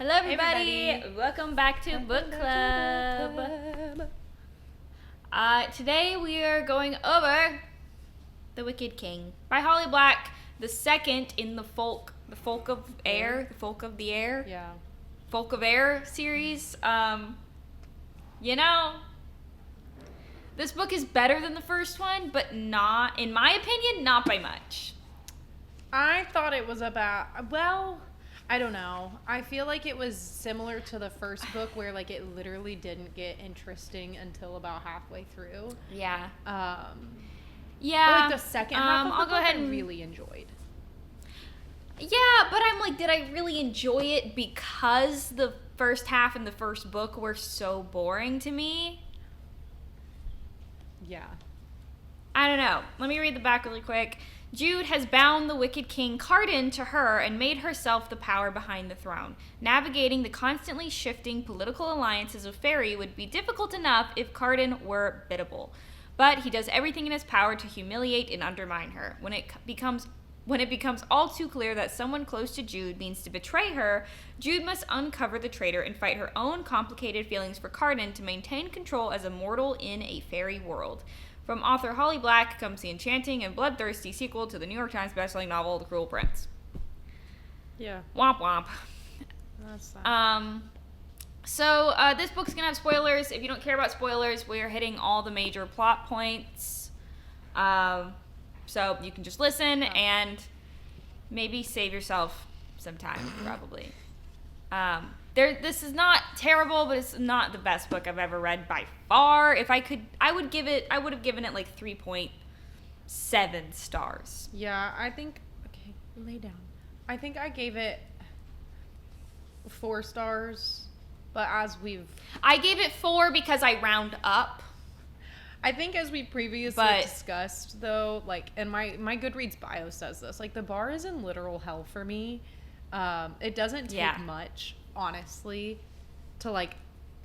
Hello, everybody. Hey, everybody. Welcome back to Book Club. Today we are going over The Wicked King by Holly Black, the second in the Folk of the Air series. This book is better than the first one, but not, in my opinion, not by much. I thought it was about, I don't know. I feel like it was similar to the first book where like it literally didn't get interesting until about halfway through. Yeah. But like the second half of the I'll book go ahead I and really enjoyed. Yeah, but I'm like, did I really enjoy it because the first half and the first book were so boring to me? Yeah. I don't know. Let me read the back really quick. Jude has bound the Wicked King Cardan to her and made herself the power behind the throne. Navigating the constantly shifting political alliances of Fairy would be difficult enough if Cardan were biddable. But he does everything in his power to humiliate and undermine her. When it becomes all too clear that someone close to Jude means to betray her, Jude must uncover the traitor and fight her own complicated feelings for Cardan to maintain control as a mortal in a fairy world. From author Holly Black comes the enchanting and bloodthirsty sequel to the New York Times bestselling novel The Cruel Prince. Yeah. Womp womp. That's sad. So this book's gonna have spoilers. If you don't care about spoilers, we are hitting all the major plot points. So you can just listen and maybe save yourself some time, probably. This is not terrible, but it's not the best book I've ever read by far. If I could, I would have given it like 3.7 stars. Yeah, I think, okay, lay down. I think I gave it 4 stars, but I gave it 4 because I round up. I think as we previously discussed, though, like, and my Goodreads bio says this, like, the bar is in literal hell for me. It doesn't take much, honestly, to, like,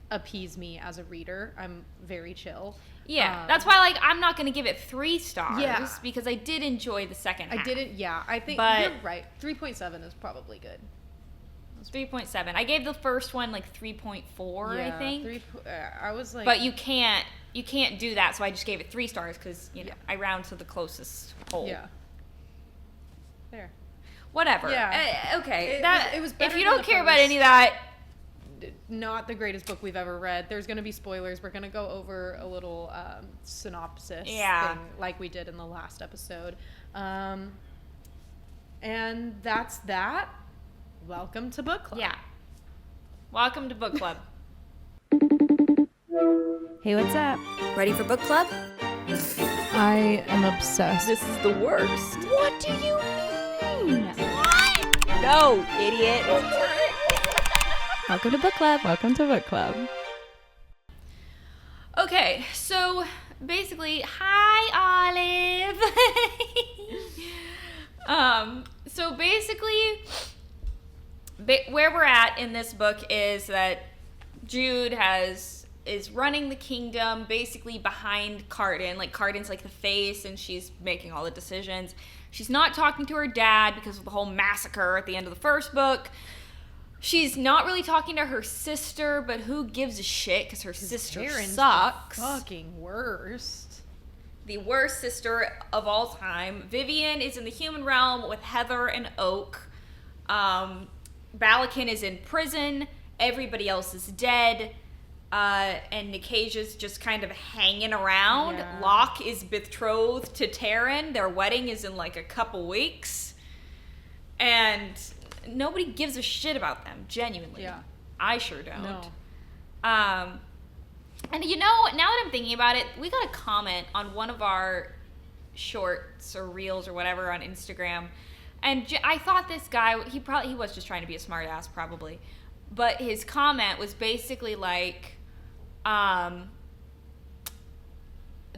appease me as a reader. I'm very chill. Yeah, that's why, like, I'm not going to give it 3 stars because I did enjoy the second half. I think you're right. 3.7 is probably good. 3.7. I gave the first one, like, 3.4, I think. I was like... But you can't do that, so I just gave it 3 stars because, you know, I round to the closest whole. Yeah. There. Whatever. Yeah. Okay. It was better if you than don't the care about first. any of that... Not the greatest book we've ever read. There's going to be spoilers. We're going to go over a little synopsis thing like we did in the last episode. And that's that. Welcome to Book Club. Yeah. Welcome to Book Club. Hey, what's up? Ready for book club? I am obsessed. This is the worst. What do you mean? What? No, idiot. Welcome to Book Club. Welcome to Book Club. Okay, so basically, hi, Olive. So basically, where we're at in this book is that Jude is running the kingdom basically behind Cardan. Like, Cardan's like the face and she's making all the decisions. She's not talking to her dad because of the whole massacre at the end of the first book. She's not really talking to her sister, but who gives a shit because her sister sucks. The fucking worst. The worst sister of all time. Vivian is in the human realm with Heather and Oak. Balakin is in prison. Everybody else is dead. And Nikasia's just kind of hanging around. Yeah. Locke is betrothed to Taryn. Their wedding is in like a couple weeks. And nobody gives a shit about them, genuinely. Yeah. I sure don't. No. And you know, now that I'm thinking about it, we got a comment on one of our shorts or reels or whatever on Instagram. And I thought this guy, he was just trying to be a smart ass, probably. But his comment was basically like, The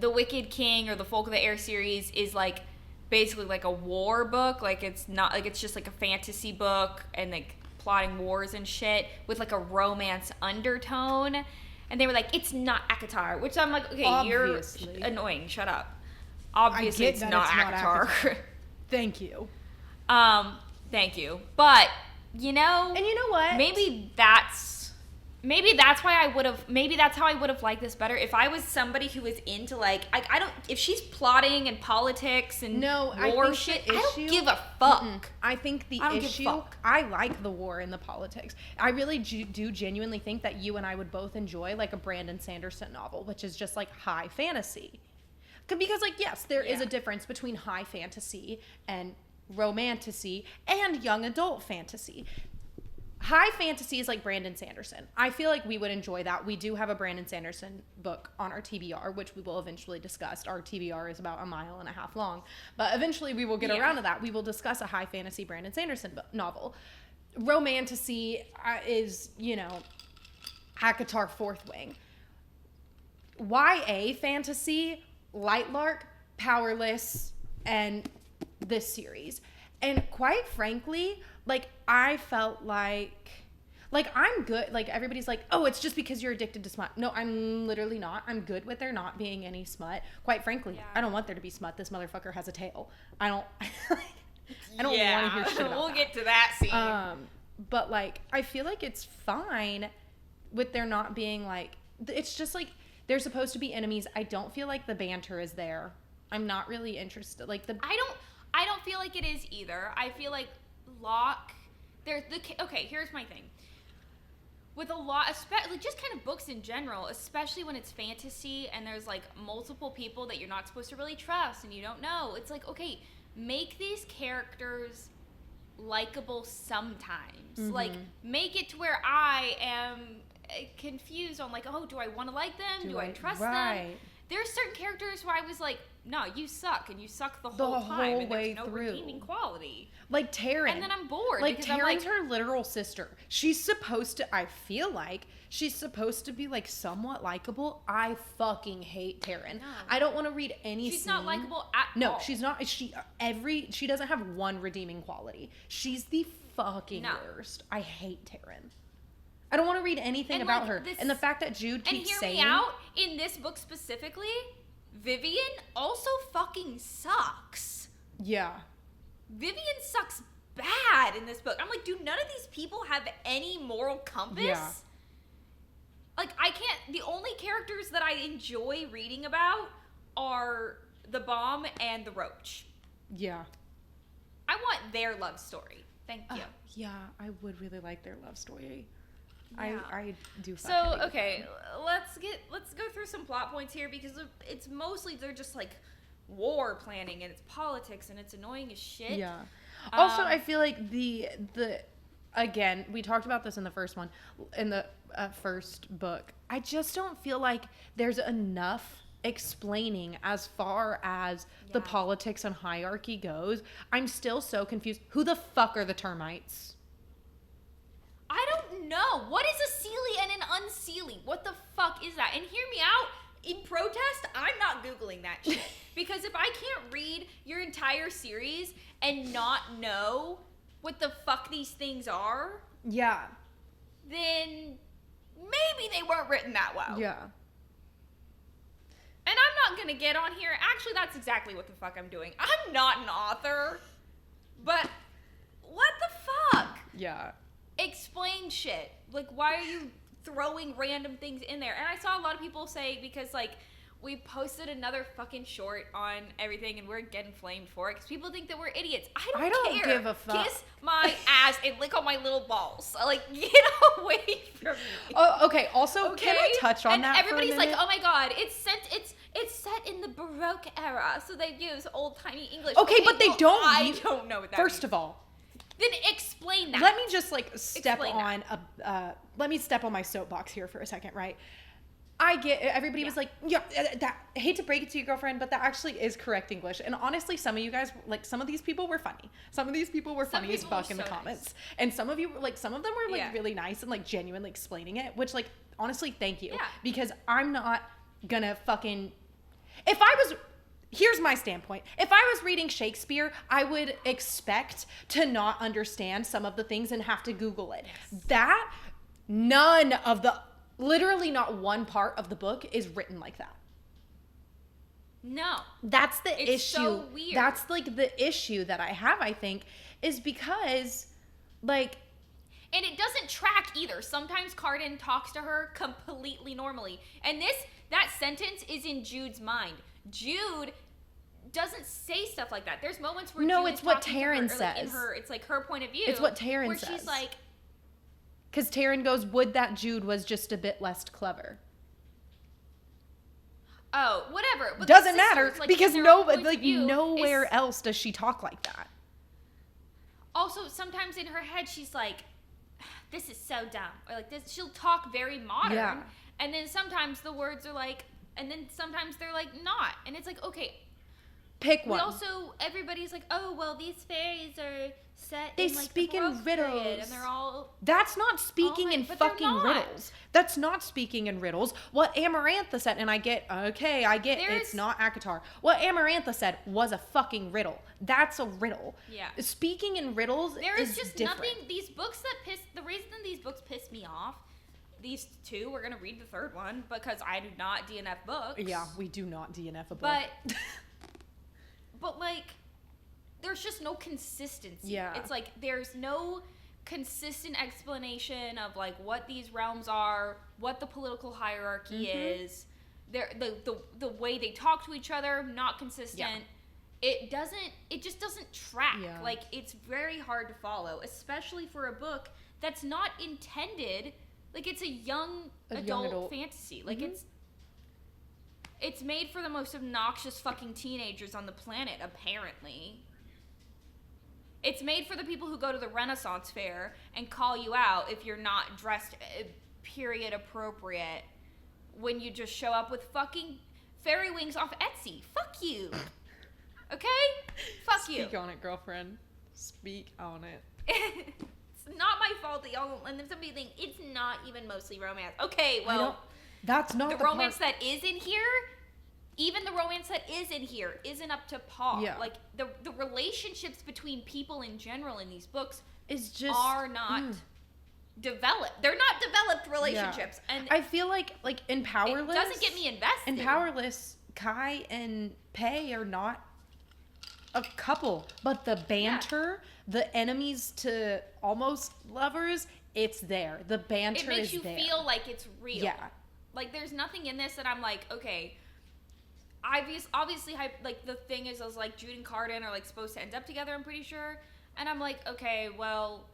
Wicked King or the Folk of the Air series is like basically like a war book. Like, it's not like, it's just like a fantasy book and like plotting wars and shit with like a romance undertone. And they were like, it's not ACOTAR, which I'm like, okay, Obviously. You're annoying. Shut up. Obviously, it's not ACOTAR. Thank you. Thank you. But you know. And you know what? Maybe that's why I would have. Maybe that's how I would have liked this better if I was somebody who was into like I don't. If she's plotting and politics and war shit, I don't give a fuck. I think the I don't give a issue. fuck. I like the war and the politics. I really do genuinely think that you and I would both enjoy like a Brandon Sanderson novel, which is just like high fantasy. Because like yes, there is a difference between high fantasy and romantasy and young adult fantasy. High fantasy is like Brandon Sanderson. I feel like we would enjoy that. We do have a Brandon Sanderson book on our TBR, which we will eventually discuss. Our TBR is about 1.5 miles long, but eventually we will get around to that. We will discuss a high fantasy Brandon Sanderson novel. Romantasy is, you know, Hakatar Fourth Wing. YA fantasy, Lightlark, Powerless, and this series. And quite frankly, like, I felt like I'm good. Like, everybody's like, oh, it's just because you're addicted to smut. No, I'm literally not. I'm good with there not being any smut. Quite frankly, I don't want there to be smut. This motherfucker has a tail. I don't want to hear shit about we'll get to that scene. But, like, I feel like it's fine with there not being, like, it's just, like, they're supposed to be enemies. I don't feel like the banter is there. I'm not really interested. Like, I don't feel like it is either. I feel like Locke, okay, here's my thing. With a lot, especially just kind of books in general, especially when it's fantasy and there's like multiple people that you're not supposed to really trust and you don't know. It's like, okay, make these characters likable sometimes. Like, make it to where I am confused on like, oh, do I want to like them? Do I trust them? There's certain characters where I was like, no, you suck, and you suck the whole time, and there's no redeeming quality. Like Taryn. And then I'm bored. Like, because Taryn's her literal sister. She's supposed to, I feel like, she's supposed to be, like, somewhat likable. I fucking hate Taryn. No. I don't want to read any She's scene. not likable at all. No, she's not. She doesn't have one redeeming quality. She's the fucking worst. I hate Taryn. I don't want to read anything about her. And the fact that Jude keeps saying... And hear me out, in this book specifically, Vivian also fucking sucks. Yeah. Vivian sucks bad in this book. I'm like, do none of these people have any moral compass? Yeah. Like, I can't... The only characters that I enjoy reading about are the Bomb and the Roach. Yeah. I want their love story. Thank you. Yeah, I would really like their love story. Yeah. I do. So okay, let's go through some plot points here because it's mostly they're just like war planning and it's politics and it's annoying as shit. Yeah. Also, I feel like the again, we talked about this in the first one, in the first book. I just don't feel like there's enough explaining as far as the politics and hierarchy goes. I'm still so confused. Who the fuck are the termites? I don't know. What is a Seelie and an unseelie? What the fuck is that? And hear me out. In protest, I'm not Googling that shit. Because if I can't read your entire series and not know what the fuck these things are, yeah, then maybe they weren't written that well. Yeah. And I'm not going to get on here. Actually, that's exactly what the fuck I'm doing. I'm not an author. But what the fuck? Yeah. Explain shit. Like, why are you throwing random things in there? And I saw a lot of people say, because, like, we posted another fucking short on everything and we're getting flamed for it because people think that we're idiots. I don't care. Give a fuck. Kiss my ass and lick on my little balls. Like, get away from me. Oh, okay. Also, can I touch on that for a minute? And everybody's like, oh my god, it's set in the Baroque era, so they use old-timey English. Okay, but they don't. I don't know what that means. First of all, then explain that. let me just like step on let me step on my soapbox here for a second, right? I get everybody was like, yeah, that, I hate to break it to you, girlfriend, but that actually is correct English. And honestly, some of you guys, like, some of these people were funny. Some of these people were funny as fuck in the comments. Nice. And some of you, like, some of them were like really nice and like genuinely explaining it, which, like, honestly, thank you. Yeah. Because I'm not gonna fucking, here's my standpoint. If I was reading Shakespeare, I would expect to not understand some of the things and have to Google it. Yes. Literally not one part of the book is written like that. No. That's the issue. It's so weird. That's like the issue that I have, I think, is because, like, And it doesn't track either. Sometimes Cardan talks to her completely normally. And that sentence is in Jude's mind. Jude doesn't say stuff like that. There's moments where Jude it's is what talking to Taryn her, says. Like in her, it's like her point of view. It's what Taryn where says. She's like, because Taryn goes, would that Jude was just a bit less clever. oh, whatever. But Doesn't the sisters, matter like, because in their own point of like view nowhere is- else does she talk like that. Also, sometimes in her head, she's like, this is so dumb. Or like this, she'll talk very modern. Yeah. And then sometimes the words are like, and then sometimes they're like not. And it's like, okay. Pick one. We also, everybody's like, oh, well, these fairies are set They in like speak the in Baroque period, riddles. and they're all... That's not speaking right, in but they're fucking not. riddles. That's not speaking in riddles. What Amarantha said, and I get it's not Akatar. What Amarantha said was a fucking riddle. That's a riddle. Yeah. Speaking in riddles There is just different. nothing, these books that the reason these books piss me off, these two, we're going to read the third one, because I do not DNF books. Yeah, we do not DNF a book. But like, there's just no consistency. Yeah. It's like, there's no consistent explanation of like what these realms are, what the political hierarchy is. The way they talk to each other, not consistent. Yeah. It just doesn't track. Yeah. Like, it's very hard to follow, especially for a book that's not intended, like, it's a young adult fantasy. Like, it's made for the most obnoxious fucking teenagers on the planet, apparently. It's made for the people who go to the Renaissance Fair and call you out if you're not dressed period appropriate when you just show up with fucking fairy wings off Etsy. Fuck you. Okay? Fuck you. Speak on it, girlfriend. Speak on it. It's not my fault that y'all, and then somebody think it's not even mostly romance. Okay, well, that's not the romance that is in here, even the romance that is in here isn't up to par. Yeah. Like, the relationships between people in general in these books are not developed. They're not developed relationships. Yeah. And I feel like in Powerless, it doesn't get me invested. In Powerless, Kai and Pei are not a couple, but the banter, the enemies to almost lovers, it's there. The banter is there. It makes you feel like it's real. Yeah. Like, there's nothing in this that I'm like, okay, obviously, like, the thing is, I was like, Jude and Cardan are, like, supposed to end up together, I'm pretty sure. And I'm like, okay, well,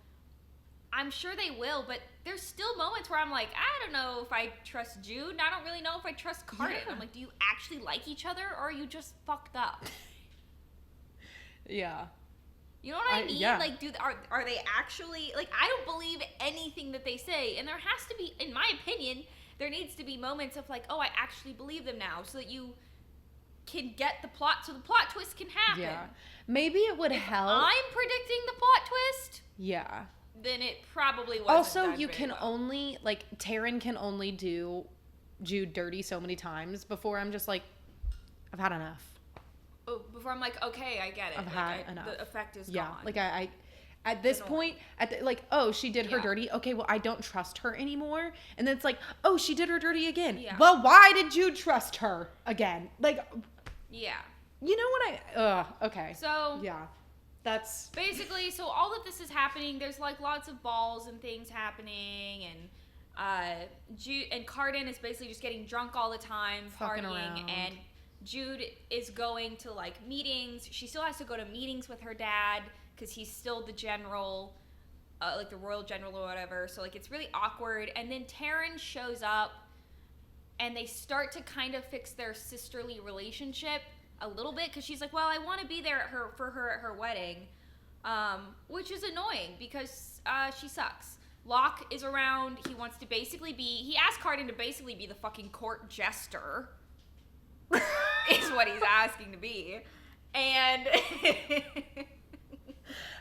I'm sure they will, but there's still moments where I'm like, I don't know if I trust Jude, and I don't really know if I trust Cardan. Yeah. I'm like, do you actually like each other, or are you just fucked up? Yeah. You know what I mean? Yeah. Like, are they actually, like, I don't believe anything that they say, and there has to be, in my opinion, there needs to be moments of like, oh, I actually believe them now, so that you can get the plot, so the plot twist can happen. Yeah. Maybe it would help. I'm predicting the plot twist, yeah. then it probably wasn't Also, done you very can well. only, like, Taryn can only do Jude dirty so many times before I'm just like, I've had enough. Oh, before I'm like, okay, I get it. I've Like, had enough. The effect is Yeah, gone. like I at this point, oh, she did her Yeah. dirty. Okay, well, I don't trust her anymore. And then it's like, oh, she did her dirty again. Yeah. Well, why did you trust her again? Like, yeah. you know what okay. So Yeah, that's basically, so all of this is happening. There's like lots of balls and things happening, and Jude and Cardan is basically just getting drunk all the time, Fucking partying, around. and Jude is going to like meetings. She still has to go to meetings with her dad because he's still the general, like the royal general or whatever. So like it's really awkward. And then Taryn shows up, and they start to kind of fix their sisterly relationship a little bit because she's like, well, I want to be there for her at her wedding, which is annoying because she sucks. Locke is around. He wants to basically he asked Cardan to basically be the fucking court jester. Is what he's asking to be. And I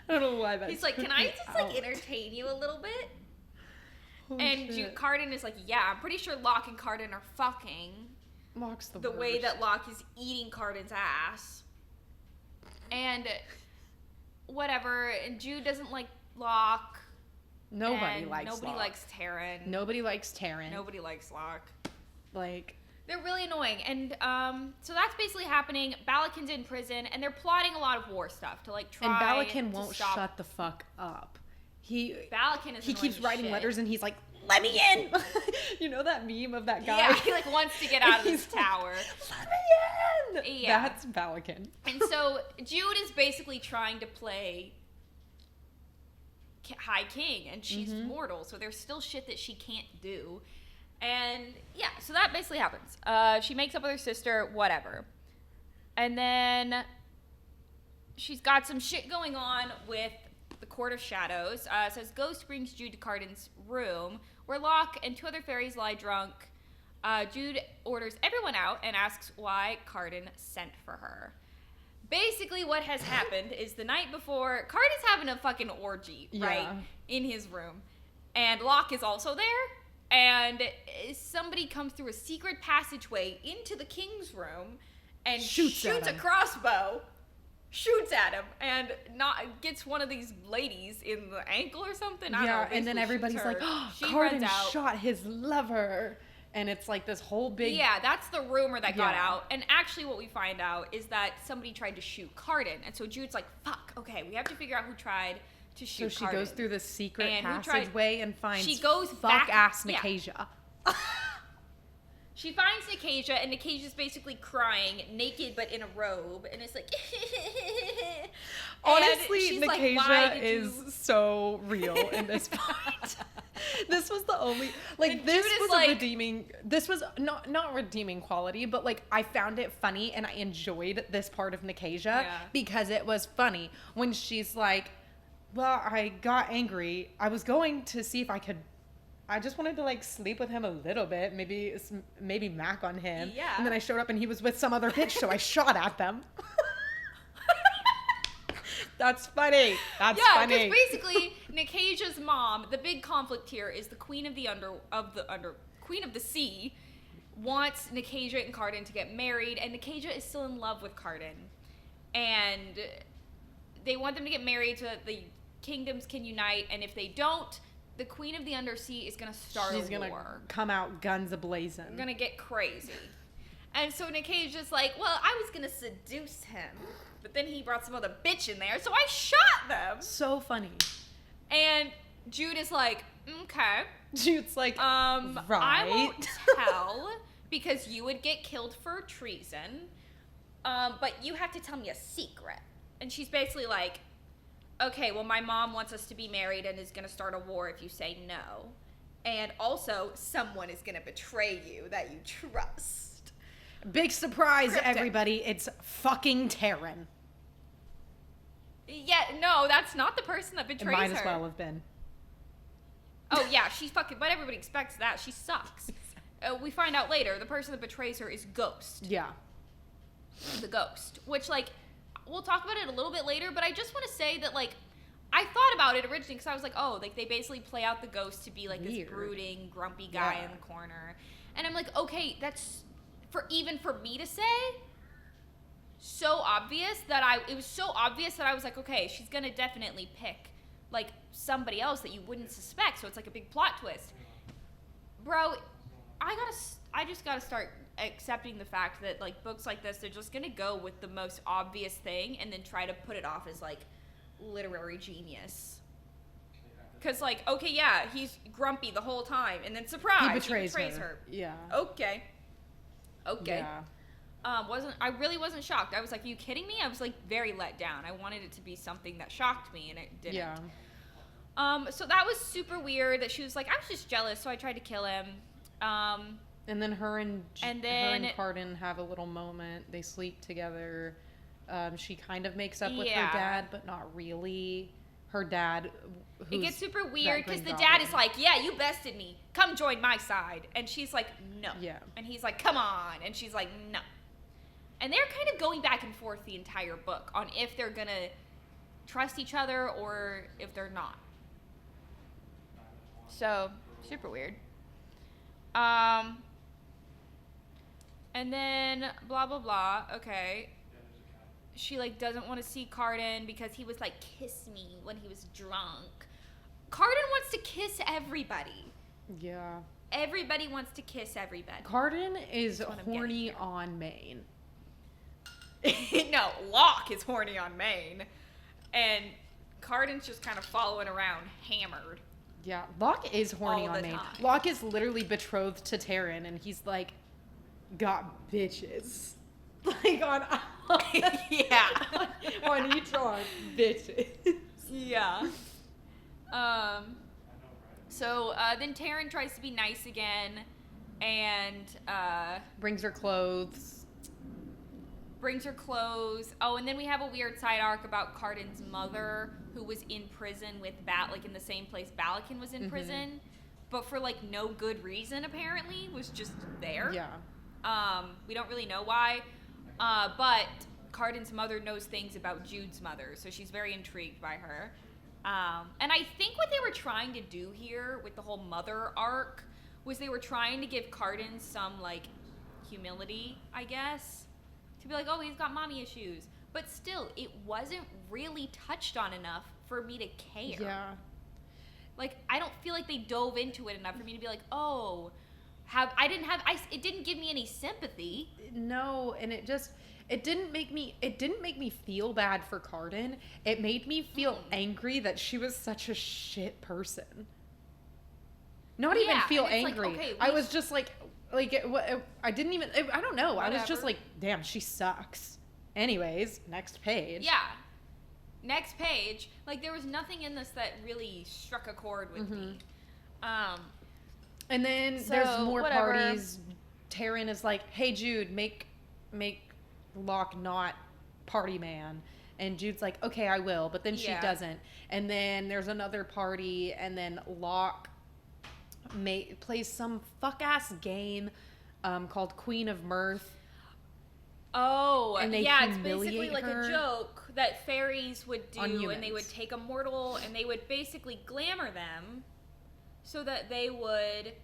don't know why that's he's like, can I just like entertain you a little bit? Holy shit. Cardan is like, yeah, I'm pretty sure Locke and Cardan are fucking. Locke's The worst. way that Locke is eating Cardan's ass. And whatever, and Jude doesn't like Locke. Nobody likes Nobody Locke. likes Taryn. Nobody likes Taryn. Nobody likes Locke. Like, They're really annoying. And so that's basically happening. Balakin's in prison, and they're plotting a lot of war stuff to like try and Balakin to won't stop. shut the fuck up. Balakin is he keeps writing shit. letters and he's like, let me in. You know that meme of that guy? Yeah, he like wants to get out of this tower. Let me in. Yeah. That's Balakin. And so Jude is basically trying to play High King, and she's mortal, so there's still shit that she can't do. And yeah, so that basically happens. She makes up with her sister, whatever. And then she's got some shit going on with the Court of Shadows. It says Ghost brings Jude to Cardin's room, where Locke and 2 other fairies lie drunk. Jude orders everyone out and asks why Cardin sent for her. Basically, what has happened is the night before, Cardin's having a fucking orgy, right, in his room. And Locke is also there. And somebody comes through a secret passageway into the king's room and shoots a crossbow, shoots at him, and gets one of these ladies in the ankle or something. I don't know, and then everybody's like, oh, Cardin shot his lover. And it's like this whole big... Yeah, that's the rumor that got out. And actually what we find out is that somebody tried to shoot Cardin. And so Jude's like, fuck, okay, we have to figure out who tried to shoot Cardin. So she goes through this secret passageway and finds fuck-ass Nicasia. She finds Nicasia, and Nicasia's basically crying, naked but in a robe. And it's like... Honestly, Nicasia is so real in this part. This was the only this was redeeming. This was not redeeming quality, but like I found it funny and I enjoyed this part of Nicasia because it was funny when she's like, "Well, I got angry. I was going to see if I could. I just wanted to like sleep with him a little bit, maybe mac on him. Yeah. And then I showed up and he was with some other bitch, so I shot at them." That's funny. That's funny. Yeah, because basically, Nicasia's mom, the big conflict here is the Queen of the Queen of the Sea, wants Nicasia and Cardin to get married, and Nicasia is still in love with Cardin, and they want them to get married so that the kingdoms can unite. And if they don't, the Queen of the Undersea is gonna start a war. She's gonna come out guns a-blazing. Gonna get crazy. And so Nicasia's like, well, I was gonna seduce him, but then he brought some other bitch in there, so I shot them. So funny. And Jude is like, okay. Jude's like, right. I won't tell because you would get killed for treason. But you have to tell me a secret. And she's basically like, okay, well, my mom wants us to be married and is gonna start a war if you say no. And also, someone is gonna betray you that you trust. Big surprise, everybody. It's fucking Taryn. Yeah, no, that's not the person that betrays her. It might as well have been. Oh, yeah, she's fucking... But everybody expects that. She sucks. We find out later, the person that betrays her is Ghost. Yeah. The Ghost. Which, like, we'll talk about it a little bit later, but I just want to say that, like, I thought about it originally because I was like, oh, like, they basically play out the Ghost to be, like, this brooding, grumpy guy in the corner. And I'm like, okay, that's... Even for me to say... so obvious that it was so obvious that I was like, okay, she's gonna definitely pick like somebody else that you wouldn't suspect, so it's like a big plot twist. Bro, I just gotta start accepting the fact that like books like this, they're just gonna go with the most obvious thing and then try to put it off as like literary genius. Cause like, okay, yeah, he's grumpy the whole time, and then surprise, he betrays her. Yeah. Okay. Yeah. I really wasn't shocked. I was like, are you kidding me? I was like very let down. I wanted it to be something that shocked me, and it didn't. Yeah. So that was super weird that she was like, I was just jealous, so I tried to kill him. And then her and Cardin have a little moment. They sleep together. She kind of makes up with her dad, but not really. Her dad. It gets super weird because the dad is like, yeah, you bested me. Come join my side. And she's like, no. Yeah. And he's like, come on. And she's like, no. And they're kind of going back and forth the entire book on if they're going to trust each other or if they're not. So, super weird. And then, blah, blah, blah. Okay. She, like, doesn't want to see Cardin because he was like, kiss me when he was drunk. Cardin wants to kiss everybody. Yeah. Everybody wants to kiss everybody. Cardin is horny on Maine. No, Locke is horny on Maine. And Cardan's just kind of following around, hammered. Yeah, Locke is horny All on the Maine. time. Locke is literally betrothed to Taryn, and he's like, got bitches. Like on Yeah. on each arm, bitches. Yeah. So then Taryn tries to be nice again, and Brings her clothes. Oh, and then we have a weird side arc about Cardan's mother, who was in prison with like in the same place Balakin was in prison, but for like no good reason apparently, was just there. Yeah. We don't really know why, but Cardan's mother knows things about Jude's mother, so she's very intrigued by her. And I think what they were trying to do here with the whole mother arc was they were trying to give Cardan some like humility, I guess. To be like, oh, he's got mommy issues. But still, it wasn't really touched on enough for me to care. Yeah. Like, I don't feel like they dove into it enough for me to be like, oh, it didn't give me any sympathy. No, and it didn't make me feel bad for Cardan. It made me feel angry that she was such a shit person. Not even feel angry. Like, okay, I was just like I didn't even, I don't know. Whatever. I was just like, damn, she sucks. Anyways, next page. Yeah. Next page. Like, there was nothing in this that really struck a chord with me. And then So, there's more whatever. parties. Taryn is like, hey, Jude, make Locke not party man. And Jude's like, okay, I will. But then she doesn't. And then there's another party. And then Locke plays some fuck-ass game called Queen of Mirth. Oh, And they it's basically humiliate like her a joke that fairies would on do, and they humans. would take a mortal and they would basically glamour them so that they would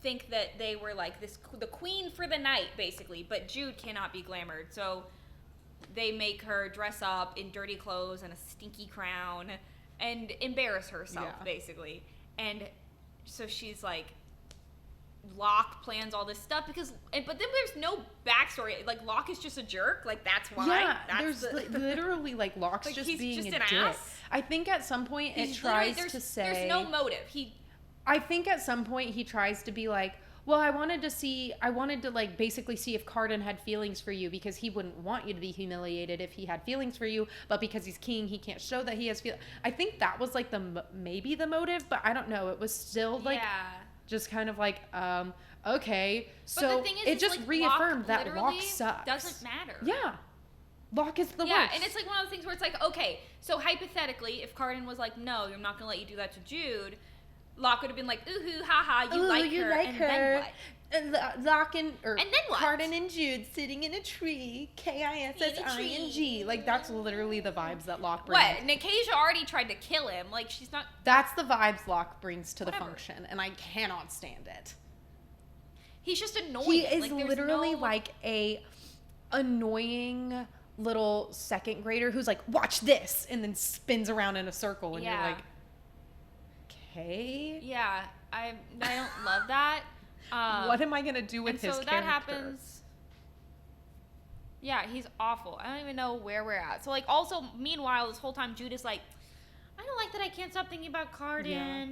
think that they were like the queen for the night, basically. But Jude cannot be glamored, so they make her dress up in dirty clothes and a stinky crown and embarrass herself, basically. And so she's like, Locke plans all this stuff but then there's no backstory. Like, Locke is just a jerk. Like, that's why. Yeah, that's there's literally like Locke's like, just he's being just a an dick. ass. I think at some point it tries to say there's no motive. I think at some point he tries to be like, well, I wanted to like basically see if Cardan had feelings for you because he wouldn't want you to be humiliated if he had feelings for you, but because he's king, he can't show that he has feelings. I think that was like maybe the motive, but I don't know. It was still like just kind of like, okay. So but the thing is, it just like, reaffirmed Locke that Locke sucks. doesn't matter. Yeah. Locke is the worst. Yeah, and it's like one of those things where it's like, okay, so hypothetically, if Cardan was like, no, I'm not going to let you do that to Jude, Locke would have been like, ooh, haha, you like her, and then what? Locke and then what? Cardan and Jude sitting in a tree, Kissing. Like, that's literally the vibes that Locke brings. What? Nicasia already tried to kill him. Like, she's not... That's the vibes Locke brings to Whatever. the function, and I cannot stand it. He's just annoying. He is like, there's literally no... like a annoying little second grader who's like, watch this, and then spins around in a circle, and you're like, okay. Yeah, I don't love that. What am I gonna do with his so character? that happens. Yeah, he's awful. I don't even know where we're at. So, like, also, meanwhile, this whole time, Jude is like, I don't like that I can't stop thinking about Cardan. Yeah.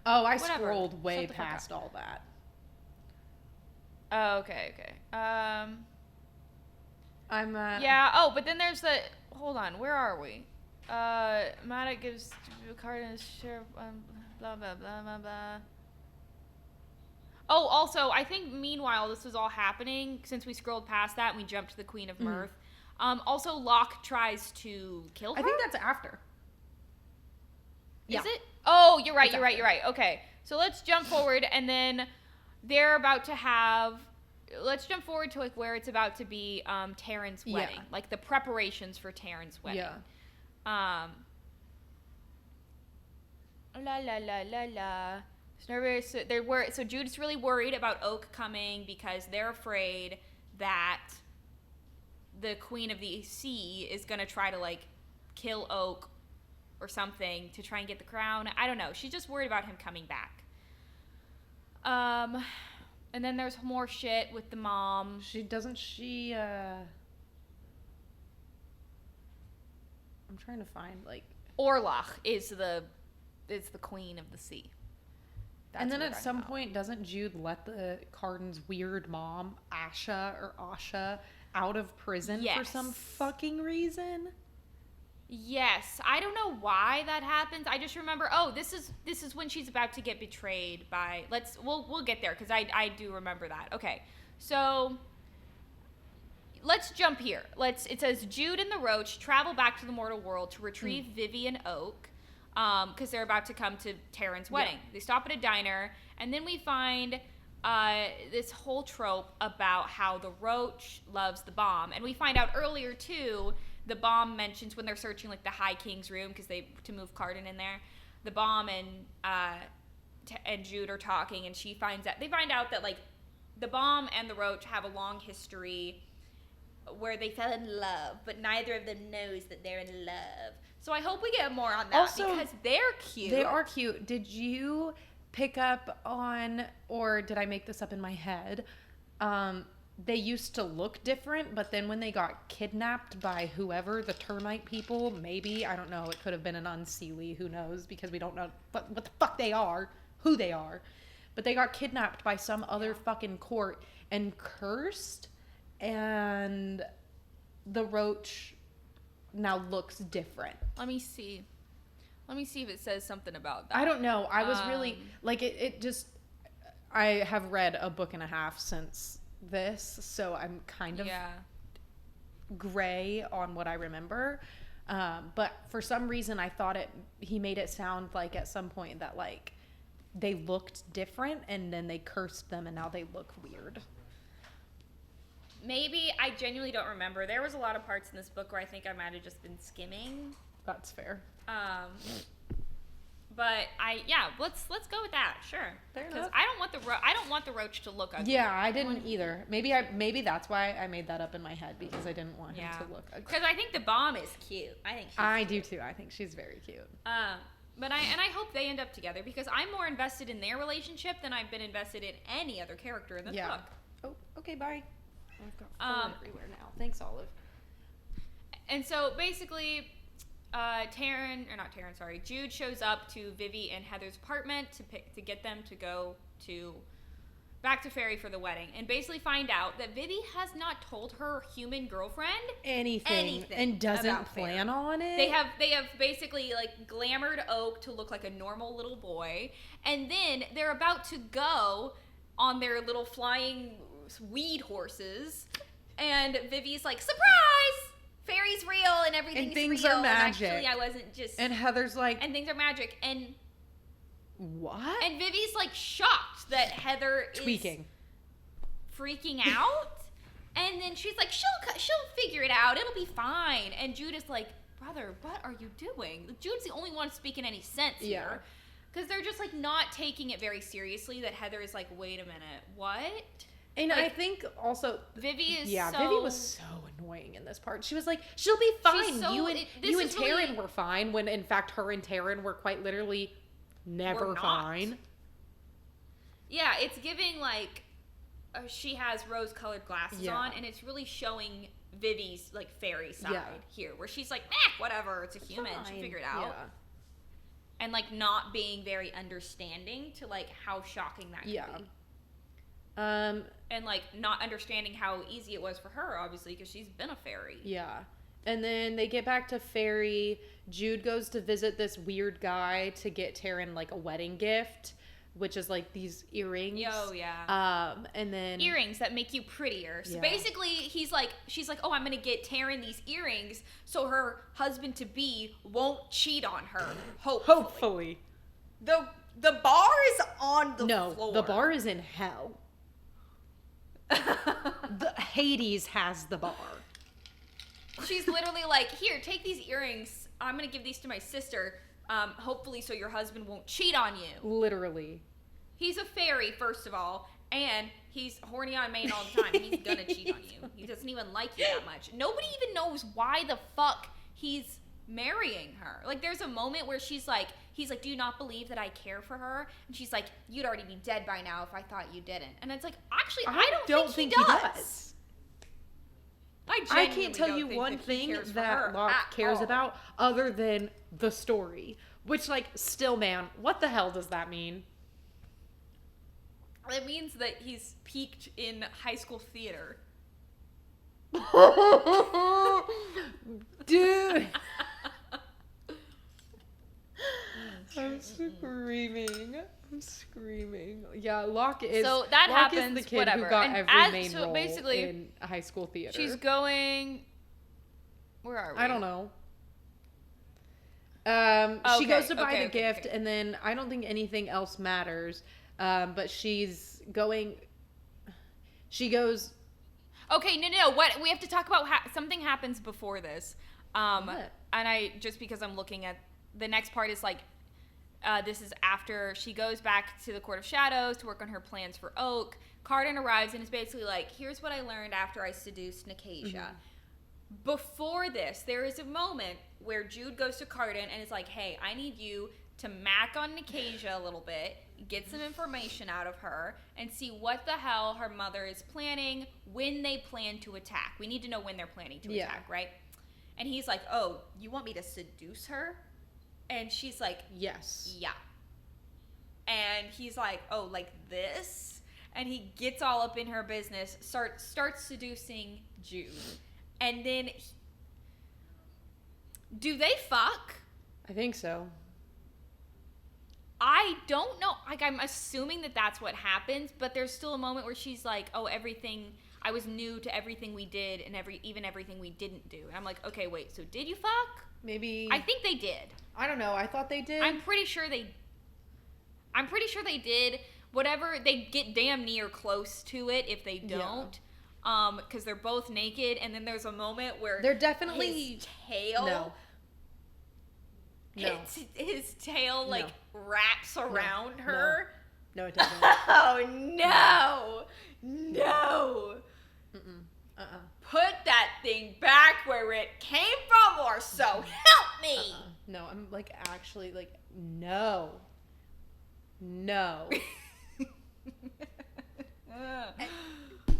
Oh, I Whatever. scrolled way Shut the fuck past all that. Oh, okay. I'm Yeah. Oh, but then there's the. Hold on. Where are we? Matta gives Cardan his share. Blah blah blah blah blah. Oh, also, I think meanwhile this was all happening, since we scrolled past that and we jumped to the Queen of Mirth. Also, Locke tries to kill her. I think that's after. Is it? Oh, you're right. You're right. Okay, so let's jump forward, and then they're about to have. Let's jump forward to like where it's about to be Taryn's wedding, like the preparations for Taryn's wedding. Yeah. La la la la la. Nervous. So Jude's really worried about Oak coming because they're afraid that the Queen of the Sea is gonna try to like kill Oak or something to try and get the crown. I don't know. She's just worried about him coming back. And then there's more shit with the mom. I'm trying to find like Orlach is the queen of the sea. That's and then what at I'm some about. point, doesn't Jude let the Cardin's weird mom, Asha, out of prison for some Yes. fucking reason? Yes, I don't know why that happens. I just remember, this is when she's about to get betrayed by. We'll get there because I do remember that. Okay, so let's jump here. It says Jude and the Roach travel back to the mortal world to retrieve Vivi and Oak, because they're about to come to Taryn's wedding. Yeah. They stop at a diner, and then we find this whole trope about how the Roach loves the bomb, and we find out earlier too. The bomb mentions when they're searching like the High King's room because to move Cardin in there. The bomb and Jude are talking, and they find out that like the bomb and the Roach have a long history where they fell in love, but neither of them knows that they're in love. So I hope we get more on that also, because they're cute. They are cute. Did you pick up on, or did I make this up in my head? They used to look different, but then when they got kidnapped by whoever, the termite people, maybe, I don't know, it could have been an unseelie, who knows, because we don't know what the fuck they are, who they are. But they got kidnapped by some other fucking court and cursed, and the Roach now looks different. Let me see if it says something about that. I don't know. I was really, like, it just, I have read a book and a half since this, so I'm kind of gray on what I remember, but for some reason I thought he made it sound like at some point that like they looked different and then they cursed them and now they look weird. Maybe. I genuinely don't remember. There was a lot of parts in this book where I think I might have just been skimming. That's fair. But let's go with that. Sure. Because I don't want the Roach to look ugly. Yeah, I didn't either. Maybe that's why I made that up in my head, because I didn't want him to look ugly. Because I think the bomb is cute. I do too. I think she's very cute. But I hope they end up together, because I'm more invested in their relationship than I've been invested in any other character in this book. Oh, okay, bye. I've got phone everywhere now. Thanks, Olive. And so basically, Jude shows up to Vivi and Heather's apartment to get them to go back to Ferry for the wedding, and basically find out that Vivi has not told her human girlfriend anything and doesn't plan on it. They have basically like glamored Oak to look like a normal little boy, and then they're about to go on their little flying weed horses, and Vivi's like, surprise! Fairy's real and everything's and things real. Are magic. And actually, I wasn't just. And Heather's like, and things are magic. And what? And Vivi's like shocked that Heather tweaking, is freaking out. And then she's like, she'll figure it out. It'll be fine. And Jude is like, brother, what are you doing? Jude's the only one speaking any sense here, because they're just like not taking it very seriously. That Heather is like, wait a minute, what? And like, I think also Vivi is Vivi was so annoying in this part. She was like, she'll be fine. You and Taryn really, were fine, when in fact her and Taryn were quite literally never fine. Yeah, it's giving like she has rose-colored glasses on, and it's really showing Vivi's like fairy side here, where she's like, whatever, it's a human, she'll figure it out. Yeah. And like not being very understanding to like how shocking that could be. And like not understanding how easy it was for her, obviously, because she's been a fairy. Yeah. And then they get back to Ferry. Jude goes to visit this weird guy to get Taryn like a wedding gift, which is like these earrings. Oh yeah. And then earrings that make you prettier. So basically she's like, oh, I'm gonna get Taryn these earrings so her husband to be won't cheat on her. Hopefully. The bar is on the floor. No, the bar is in hell. The Hades has the bar. She's literally like, here, take these earrings. I'm going to give these to my sister, hopefully so your husband won't cheat on you. Literally. He's a fairy, first of all, and he's horny on Maine all the time. He's going to cheat on you. He doesn't even like you that much. Nobody even knows why the fuck he's marrying her. Like, there's a moment where he's like, do you not believe that I care for her? And she's like, you'd already be dead by now if I thought you didn't. And it's like, actually, I don't think he does. I can't tell you one thing that Locke cares about other than the story. Which, like, still, man, what the hell does that mean? It means that he's peaked in high school theater. Dude. I'm screaming. Yeah, Locke is. So that Locke happens. Is the kid whatever. who got and every main so role basically, in high school theater. she's going. Where are we? I don't know. She goes to buy the gift, and then I don't think anything else matters. But she's going. She goes. Okay, no. What we have to talk about? Something happens before this. What? And I just because I'm looking at the next part is like. This is after she goes back to the Court of Shadows to work on her plans for Oak. Carden arrives and is basically like, here's what I learned after I seduced Nicasia. Mm-hmm. Before this, there is a moment where Jude goes to Carden and is like, hey, I need you to mac on Nicasia a little bit, get some information out of her, and see what the hell her mother is planning when they plan to attack. We need to know when they're planning to attack, right? And he's like, oh, you want me to seduce her? And she's like, yes. Yeah. And he's like, oh, like this? And he gets all up in her business, starts seducing Jude. And then, do they fuck? I think so. I don't know. Like, I'm assuming that that's what happens, but there's still a moment where she's like, oh, I was new to everything we did and even everything we didn't do. And I'm like, okay, wait, so did you fuck? Maybe. I think they did. I don't know. I thought they did. I'm pretty sure they did. Whatever, they get damn near close to it if they don't. Because they're both naked, and then there's a moment where they're definitely his tail. No. His tail wraps around her. No, it doesn't. Oh no! No! Put that thing back where it came from, or so help me! No, I'm like actually like no.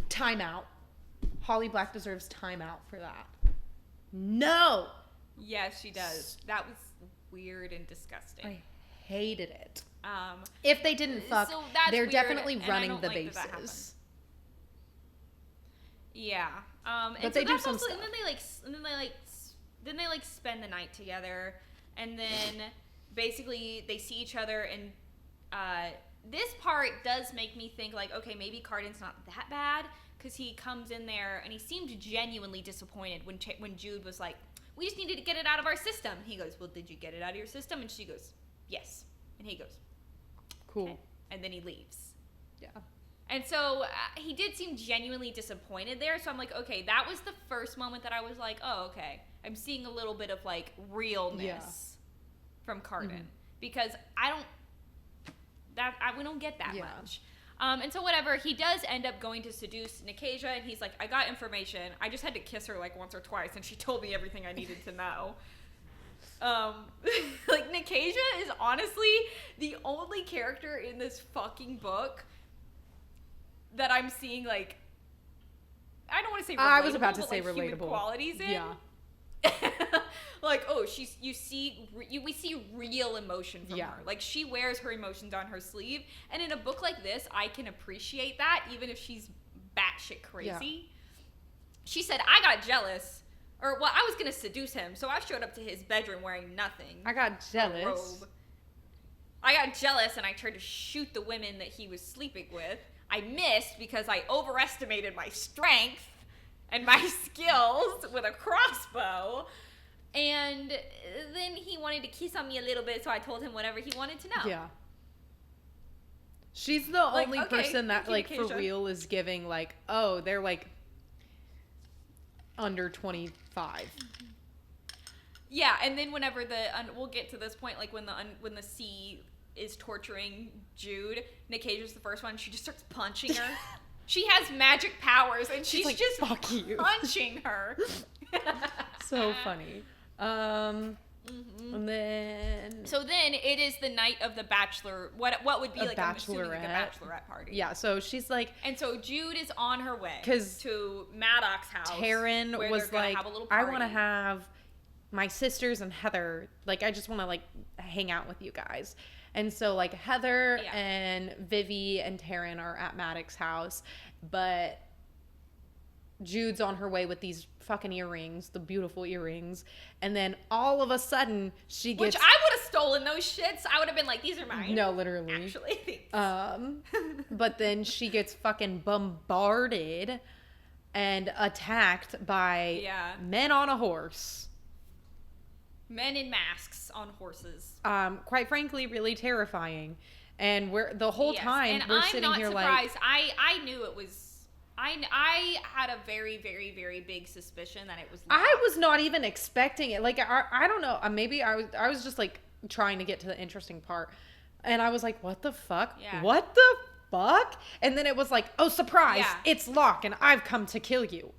Timeout. Holly Black deserves timeout for that. No. Yes, she does. That was weird and disgusting. I hated it. If they didn't fuck, so they're weird, definitely and running the like bases. Yeah. But and they so do that's some also, stuff. And then they spend the night together, and then basically they see each other, and this part does make me think like, okay, maybe Carden's not that bad, because he comes in there and he seemed genuinely disappointed when Jude was like, we just needed to get it out of our system. He goes, well, did you get it out of your system? And she goes, yes. And he goes, cool. Okay. And then he leaves. Yeah. And so he did seem genuinely disappointed there. So I'm like, okay, that was the first moment that I was like, oh, okay. I'm seeing a little bit of like realness from Carden. Mm-hmm. Because we don't get that much. And so whatever, he does end up going to seduce Nicasia, and he's like, I got information. I just had to kiss her like once or twice, and she told me everything I needed to know. Like, Nicasia is honestly the only character in this fucking book that I'm seeing, like, I don't want to say relatable, I was about to but, say like, relatable. human qualities in. Yeah. Like, oh, we see real emotion from her. Like, she wears her emotions on her sleeve. And in a book like this, I can appreciate that, even if she's batshit crazy. Yeah. She said, I got jealous. Or, well, I was going to seduce him, so I showed up to his bedroom wearing nothing. I got jealous. Robe. I got jealous, and I tried to shoot the women that he was sleeping with. I missed because I overestimated my strength and my skills with a crossbow. And then he wanted to kiss on me a little bit, so I told him whatever he wanted to know. Yeah. She's the only person that, like, for real is giving, like, oh, they're, like, under 25. Yeah, and then whenever we'll get to this point, like, when the sea is torturing Jude, Nicasia's the first one, she just starts punching her. She has magic powers, and she's like, just fuck you. punching her. So funny. Mm-hmm. And then... So then it is the night of the bachelor... What would be like, I'm assuming, like a bachelorette party. Yeah, so she's like... And so Jude is on her way to Maddox's house. Taryn was like, I want to have my sisters and Heather, like, I just want to, like, hang out with you guys. And so, like, Heather and Vivi and Taryn are at Maddox's house, but Jude's on her way with these fucking earrings, the beautiful earrings, and then all of a sudden she gets... Which I would have stolen those shits. I would have been like, these are mine. No, literally. Actually. But then she gets fucking bombarded and attacked by men on a horse. Men in masks on horses. Quite frankly, really terrifying. And we're the whole time we're sitting here like... And I'm not surprised. I knew it was... I had a very, very, very big suspicion that it was locked. I was not even expecting it. Like, I don't know. Maybe I was just, like, trying to get to the interesting part. And I was like, what the fuck? Yeah. What the fuck? And then it was like, oh, surprise. Yeah. It's Locke, and I've come to kill you.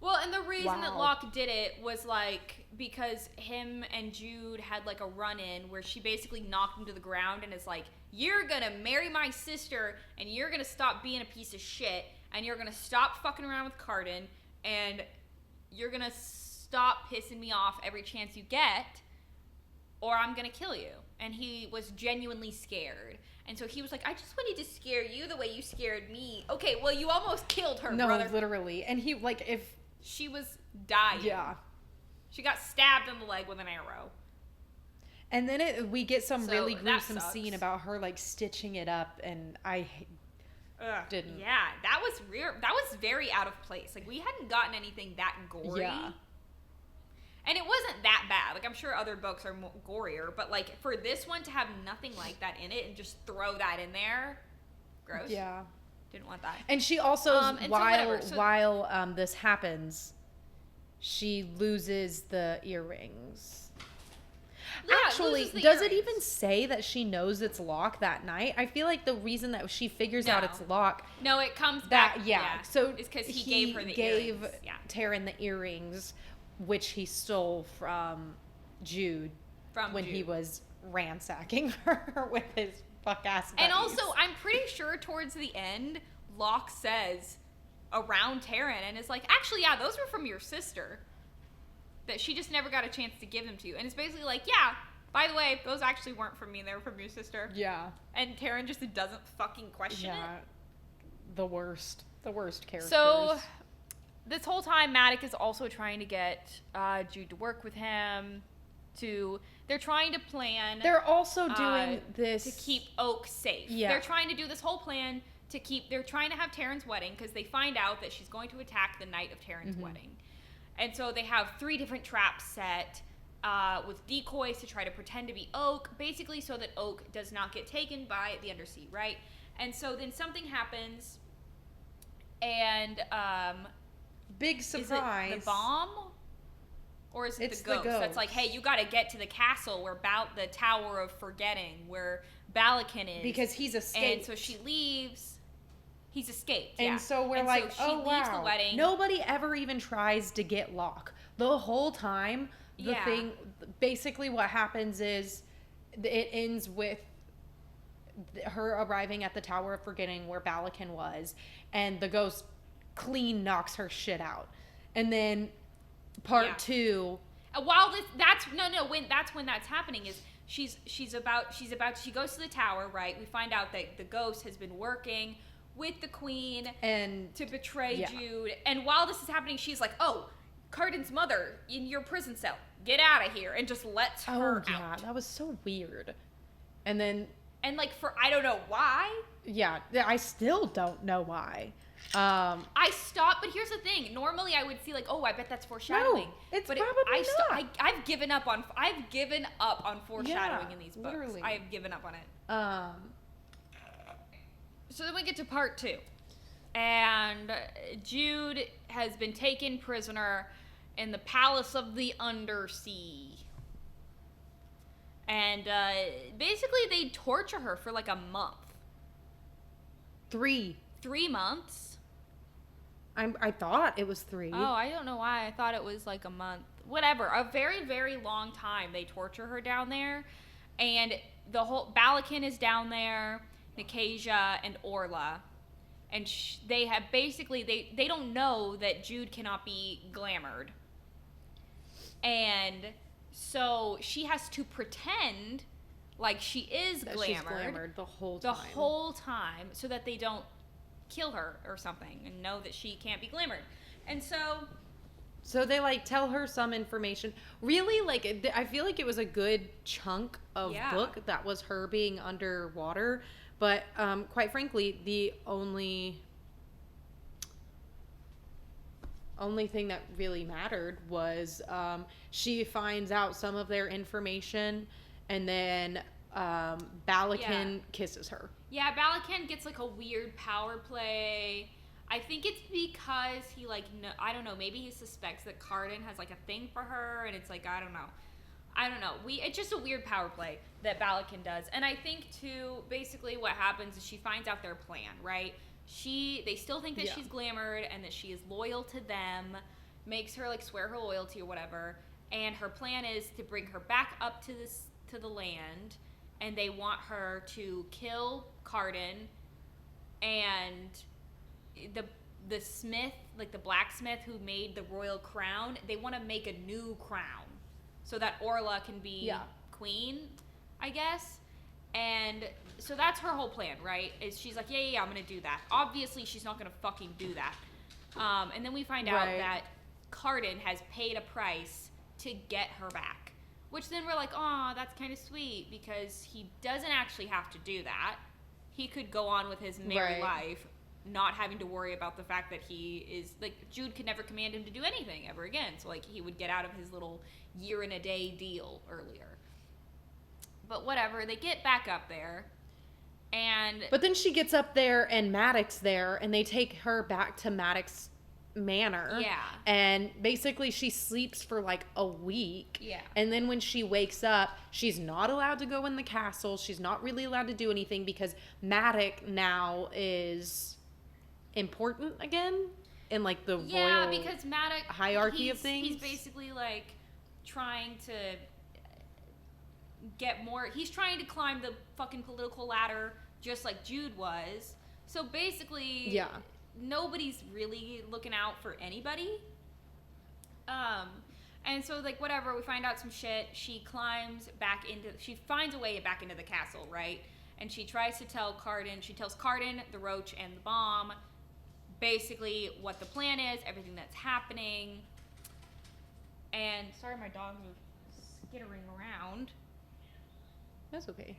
Well, and the reason that Locke did it was, like, because him and Jude had, like, a run-in where she basically knocked him to the ground and is like, you're gonna marry my sister, and you're gonna stop being a piece of shit, and you're gonna stop fucking around with Carden, and you're gonna stop pissing me off every chance you get, or I'm gonna kill you. And he was genuinely scared. And so he was like, I just wanted to scare you the way you scared me. Okay, well, you almost killed her, brother. No, literally. And he, like, if... She was dying. Yeah. She got stabbed in the leg with an arrow. And then we get some really gruesome scene about her, like, stitching it up, and I didn't. Yeah, that was real. That was very out of place. Like, we hadn't gotten anything that gory. Yeah. And it wasn't that bad. Like, I'm sure other books are more gorier, but, like, for this one to have nothing like that in it and just throw that in there, gross. Yeah. Didn't want that. And she also, while this happens, she loses the earrings. Yeah, actually, does it even say that she knows it's Locke that night? I feel like the reason that she figures out it's Locke... No, it comes back... So it's because he gave her the earrings. He gave Taryn the earrings, which he stole from Jude he was ransacking her with his fuck-ass buddies. And also, I'm pretty sure towards the end, Locke says around Taryn and is like, actually, yeah, those were from your sister. That she just never got a chance to give them to you. And it's basically like, yeah, by the way, those actually weren't from me. They were from your sister. Yeah. And Taryn just doesn't fucking question it. The worst characters. So, this whole time, Maddox is also trying to get Jude to work with him. They're trying to plan. They're also doing this to keep Oak safe. Yeah. They're trying to do this whole plan they're trying to have Taryn's wedding because they find out that she's going to attack the night of Taryn's wedding. And so they have 3 different traps set with decoys to try to pretend to be Oak, basically so that Oak does not get taken by the Undersea, right? And so then something happens, and big surprise. Is it the bomb? Or is it the ghost that's like, hey, you got to get to the castle where the Tower of Forgetting, where Balakin is. Because he's escaped. And so she leaves. He's escaped, And so we're like, so she leaves the wedding. Nobody ever even tries to get Locke. The whole time, thing, basically what happens is it ends with her arriving at the Tower of Forgetting where Balakin was, and the ghost clean knocks her shit out. And then part 2. While that's when that's happening is she goes to the tower, right? We find out that the ghost has been working with the queen and to betray Jude. And while this is happening, she's like, oh, Carden's mother in your prison cell. Get out of here. And just lets her out. That was so weird. And then... And like I don't know why. Yeah, I still don't know why. I stopped, but here's the thing. Normally I would see like, oh, I bet that's foreshadowing. No, it's but probably not. I've given up on foreshadowing in these books. Literally. I have given up on it. So then we get to part 2. And Jude has been taken prisoner in the Palace of the Undersea. And basically they torture her for like a month. 3 months? I thought it was 3. Oh, I don't know why. I thought it was like a month. whatever, a very, very long time they torture her down there. And the whole Balakin is down there, Nicasia and Orla. And they have basically, they don't know that Jude cannot be glamoured. And so she has to pretend like she is that glamoured. She's glamoured the whole time. The whole time, so that they don't kill her or something and know that she can't be glamoured. And so they like tell her some information. Really, like I feel like it was a good chunk of book that was her being underwater. But quite frankly, the only thing that really mattered was she finds out some of their information, and then Balakin kisses her. Yeah, Balakin gets like a weird power play. I think it's because he I don't know, maybe he suspects that Cardan has like a thing for her, and it's like, I don't know. It's just a weird power play that Balakin does. And I think too, basically what happens is she finds out their plan, right? They still think that she's glamoured and that she is loyal to them, makes her like swear her loyalty or whatever. And her plan is to bring her back up to the land, and they want her to kill Cardan and the smith, like the blacksmith who made the royal crown. They want to make a new crown so that Orla can be queen, I guess. And so that's her whole plan, right? Is she's like, yeah, I'm gonna do that. Obviously, she's not gonna fucking do that. And then we find out that Cardan has paid a price to get her back. Which then we're like, oh, that's kind of sweet, because he doesn't actually have to do that. He could go on with his merry life, not having to worry about the fact that he is, like, Jude could never command him to do anything ever again. So, like, he would get out of his little year-and-a-day deal earlier. But whatever, they get back up there, and... But then she gets up there, and Maddox there, and they take her back to Maddox Manor. Yeah. And basically she sleeps for, like, a week. Yeah. And then when she wakes up, she's not allowed to go in the castle. She's not really allowed to do anything because Maddox now is important again in, like, the royal because Maddox... hierarchy of things. He's basically, like, trying to... get more, he's trying to climb the fucking political ladder just like Jude was. So basically, nobody's really looking out for anybody. And so, like, whatever, we find out some shit. She finds a way back into the castle, right? And she tries to tell Cardan, the Roach, and the Bomb basically what the plan is, everything that's happening. And sorry, my dogs are skittering around. That's okay.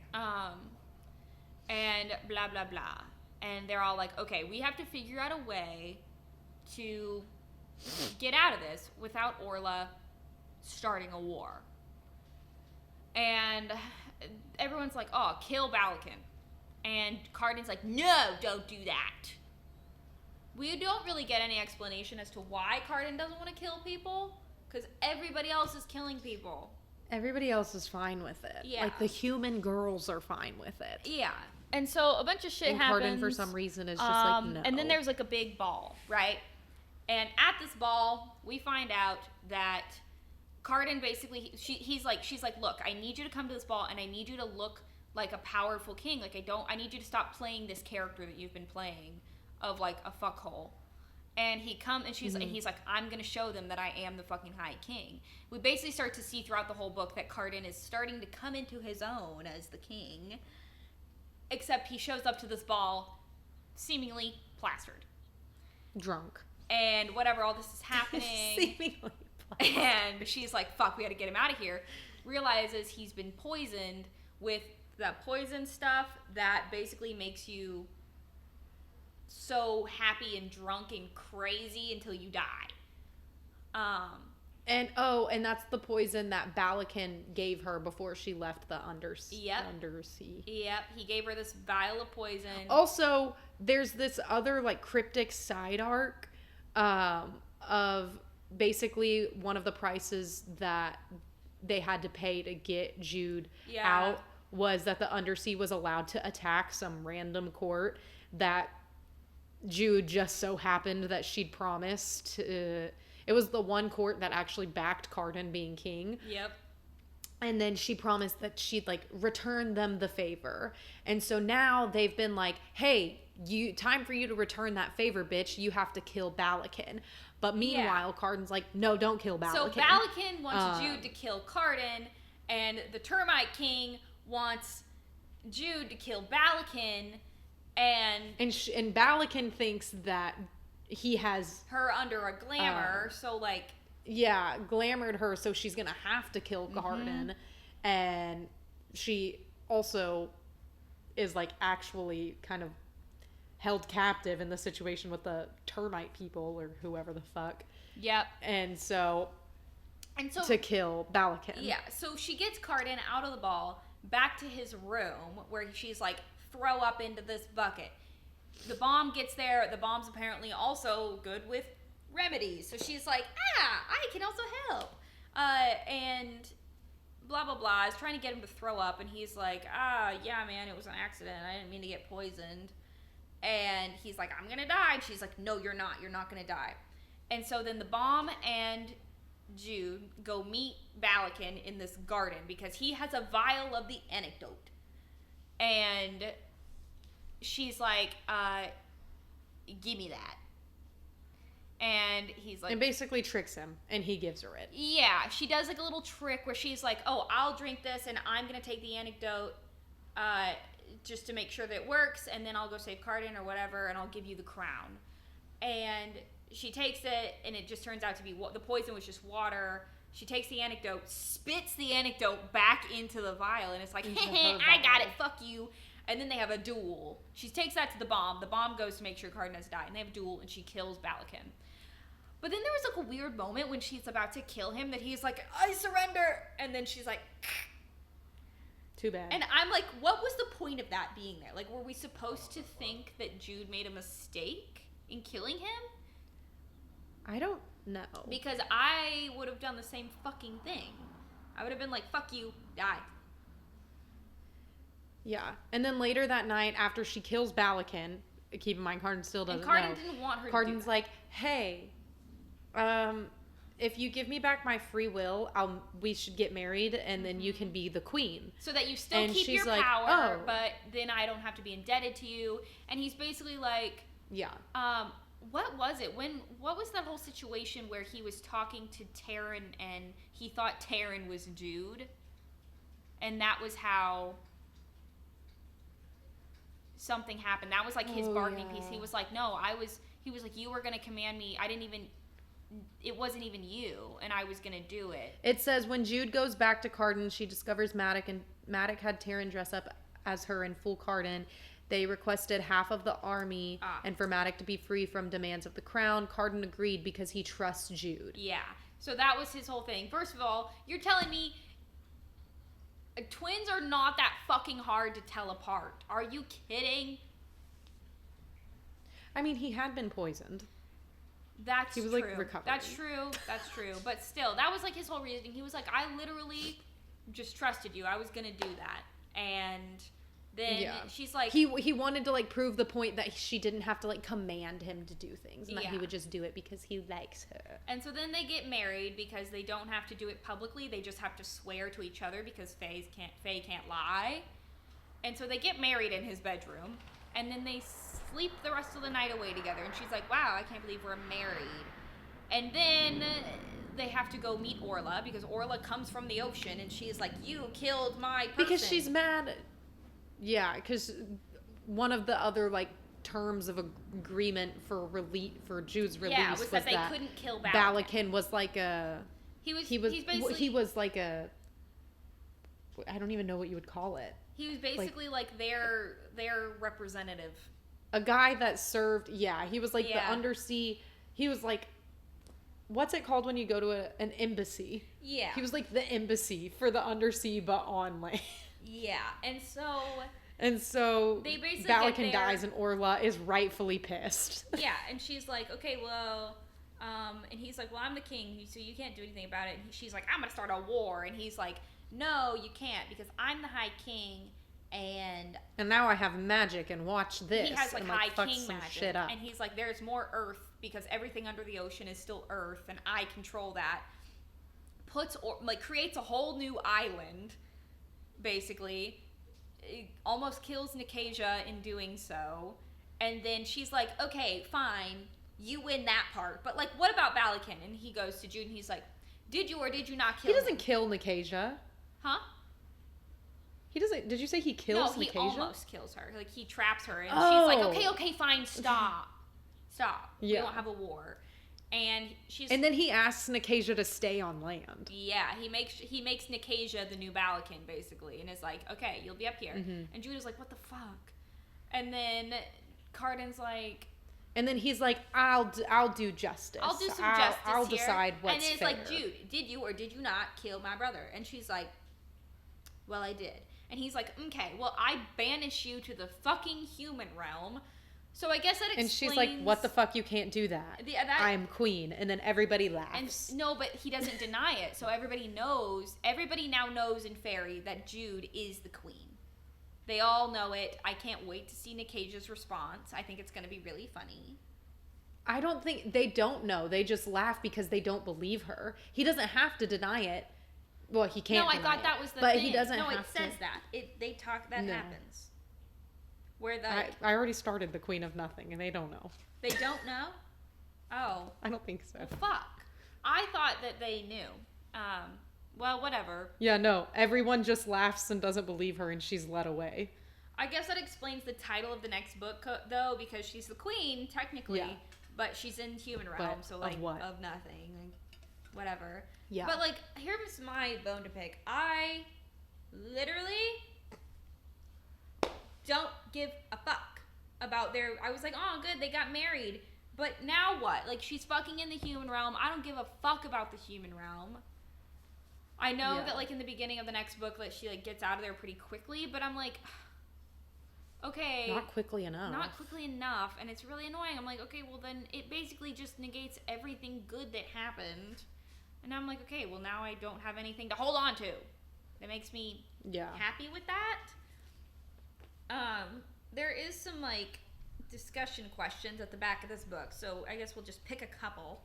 And blah, blah, blah. And they're all like, okay, we have to figure out a way to get out of this without Orla starting a war. And everyone's like, oh, kill Balakin. And Cardan's like, no, don't do that. We don't really get any explanation as to why Cardan doesn't want to kill people, because everybody else is killing people. Everybody else is fine with it. Yeah. Like, the human girls are fine with it. Yeah. And so a bunch of shit happens. Cardan, for some reason, is just like, no. And then there's, like, a big ball, right? And at this ball, we find out that Cardan basically, she's like, look, I need you to come to this ball, and I need you to look like a powerful king. Like, I need you to stop playing this character that you've been playing of, like, a fuckhole. And he's like, I'm going to show them that I am the fucking High King. We basically start to see throughout the whole book that Cardan is starting to come into his own as the king. Except he shows up to this ball seemingly plastered. Drunk. And whatever, all this is happening. Seemingly plastered. And she's like, fuck, we got to get him out of here. Realizes he's been poisoned with that poison stuff that basically makes you so happy and drunk and crazy until you die. And that's the poison that Balakin gave her before she left the undersea. Yep, he gave her this vial of poison. Also, there's this other, like, cryptic side arc of basically one of the prices that they had to pay to get Jude out was that the undersea was allowed to attack some random court that Jude just so happened that she'd promised. It was the one court that actually backed Cardan being king. Yep. And then she promised that she'd like return them the favor. And so now they've been like, hey, time for you to return that favor, bitch. You have to kill Balakin. But meanwhile, Cardan's like, no, don't kill Balakin. So Balakin wants Jude to kill Cardan, and the Termite King wants Jude to kill Balakin, and Balakin thinks that he has her under a glamour, so like... Yeah, glamored her, so she's gonna have to kill Cardan. And she also is like actually kind of held captive in the situation with the termite people or whoever the fuck. Yep. And so to kill Balakin. Yeah, so she gets Cardan out of the ball, back to his room, where she's like, throw up into this bucket. The bomb gets there. The bomb's apparently also good with remedies. So she's like, I can also help. And blah, blah, blah. I was trying to get him to throw up, and he's like, yeah, man, it was an accident. I didn't mean to get poisoned. And he's like, I'm gonna die. And she's like, no, you're not. You're not gonna die. And so then the bomb and Jude go meet Balakin in this garden because he has a vial of the antidote. And she's like, give me that. And he's like... And basically tricks him, and he gives her it. Yeah, she does like a little trick where she's like, oh, I'll drink this, and I'm going to take the antidote just to make sure that it works, and then I'll go save Cardan or whatever, and I'll give you the crown. And she takes it, and it just turns out to be... The poison was just water. She takes the antidote, spits the antidote back into the vial, and it's like, hey, I got it, fuck you. And then they have a duel. She takes that to the bomb. The bomb goes to make sure Cardan has died, and they have a duel, and she kills Balakin. But then there was like a weird moment when she's about to kill him that he's like, I surrender. And then she's like, too bad. And I'm like, what was the point of that being there? Like, were we supposed to think that Jude made a mistake in killing him? I don't know. Because I would have done the same fucking thing. I would have been like, fuck you, die. Yeah. And then later that night, after she kills Balakin, keep in mind, Cardan still doesn't know. And Cardan didn't want her Cardan's to do that. like, hey, if you give me back my free will, we should get married, and then you can be the queen. So that you still and keep your like, power, oh. but then I don't have to be indebted to you. And he's basically like, yeah. What was it? What was that whole situation where he was talking to Taryn and he thought Taryn was Jude? And that was how something happened. That was like his bargaining piece. He was like, no, he was like, you were going to command me. It wasn't even you, and I was going to do it. It says, when Jude goes back to Cardan, she discovers Maddox, and Maddox had Taryn dress up as her in full Cardan. They requested half of the army and for Maddox to be free from demands of the crown. Cardan agreed because he trusts Jude. Yeah. So that was his whole thing. First of all, you're telling me twins are not that fucking hard to tell apart. Are you kidding? I mean, he had been poisoned. That's true. He was like recovering. That's true. But still, that was like his whole reasoning. He was like, I literally just trusted you. I was going to do that. And then she's like... He wanted to like prove the point that she didn't have to like command him to do things. And that he would just do it because he likes her. And so then they get married because they don't have to do it publicly. They just have to swear to each other because Faye can't lie. And so they get married in his bedroom. And then they sleep the rest of the night away together. And she's like, wow, I can't believe we're married. And then they have to go meet Orla because Orla comes from the ocean. And she's like, you killed my person. Because she's mad. Yeah, because one of the other like terms of agreement for Jude's release was that they couldn't kill Balakin. Balakin was like a... He was like a... I don't even know what you would call it. He was basically like their representative. A guy that served, he was like the undersea, he was like, what's it called when you go to an embassy? Yeah. He was like the embassy for the undersea, but on land. Yeah, and so they basically Balakin dies and Orla is rightfully pissed. Yeah, and she's like, okay, well, and he's like, well, I'm the king, so you can't do anything about it. And she's like, I'm going to start a war. And he's like, no, you can't, because I'm the High King, And now I have magic and watch this. He has like and, high fuck king some magic. shit up. And he's like, there's more earth because everything under the ocean is still earth and I control that. Creates a whole new island, basically. It almost kills Nicasia in doing so. And then she's like, okay, fine, you win that part. But like, what about Balakin? And he goes to Jude and he's like, did you or did you not kill him? He doesn't kill Nicasia. Huh? He doesn't. Did you say he kills Nicasia? No, he Nicasia? almost kills her. Like, he traps her. And she's like, okay, fine, stop. Stop. Yeah. We don't have a war. And and then he asks Nicasia to stay on land. Yeah, he makes Nicasia the new Balakin, basically, and is like, okay, you'll be up here. Mm-hmm. And Judah's like, what the fuck? And then Cardin's like, and then he's like, I'll do justice. I'll do some justice I'll here. decide what's fair. And then it's like, Jude, did you or did you not kill my brother? And she's like, well, I did. And he's like, okay, well, I banish you to the fucking human realm. So I guess that explains... And she's like, what the fuck, you can't do that. I'm queen. And then everybody laughs. And no, but he doesn't deny it. So everybody now knows in Fairy that Jude is the queen. They all know it. I can't wait to see Nicasia's response. I think it's going to be really funny. I don't think... They don't know. They just laugh because they don't believe her. He doesn't have to deny it. Well, he can't deny it. No, I thought that was the thing. But he doesn't have to. No, it says that. That happens. Where I already started the Queen of Nothing, and they don't know. They don't know? Oh. I don't think so. Well, fuck. I thought that they knew. Well, whatever. Yeah, no. Everyone just laughs and doesn't believe her, and she's led away. I guess that explains the title of the next book, though, because she's the queen, technically, yeah. But she's in human realm, so, like, of nothing. Like, whatever. Yeah. But, like, here's my bone to pick. I literally... don't give a fuck about I was like, oh, good, they got married. But now what? Like, she's fucking in the human realm. I don't give a fuck about the human realm. I know that, like, in the beginning of the next book, that she, like, gets out of there pretty quickly, but I'm like, okay. Not quickly enough. Not quickly enough, and it's really annoying. I'm like, okay, well, then it basically just negates everything good that happened. And I'm like, okay, well, now I don't have anything to hold on to. That makes me happy with that. There is some, like, discussion questions at the back of this book, so I guess we'll just pick a couple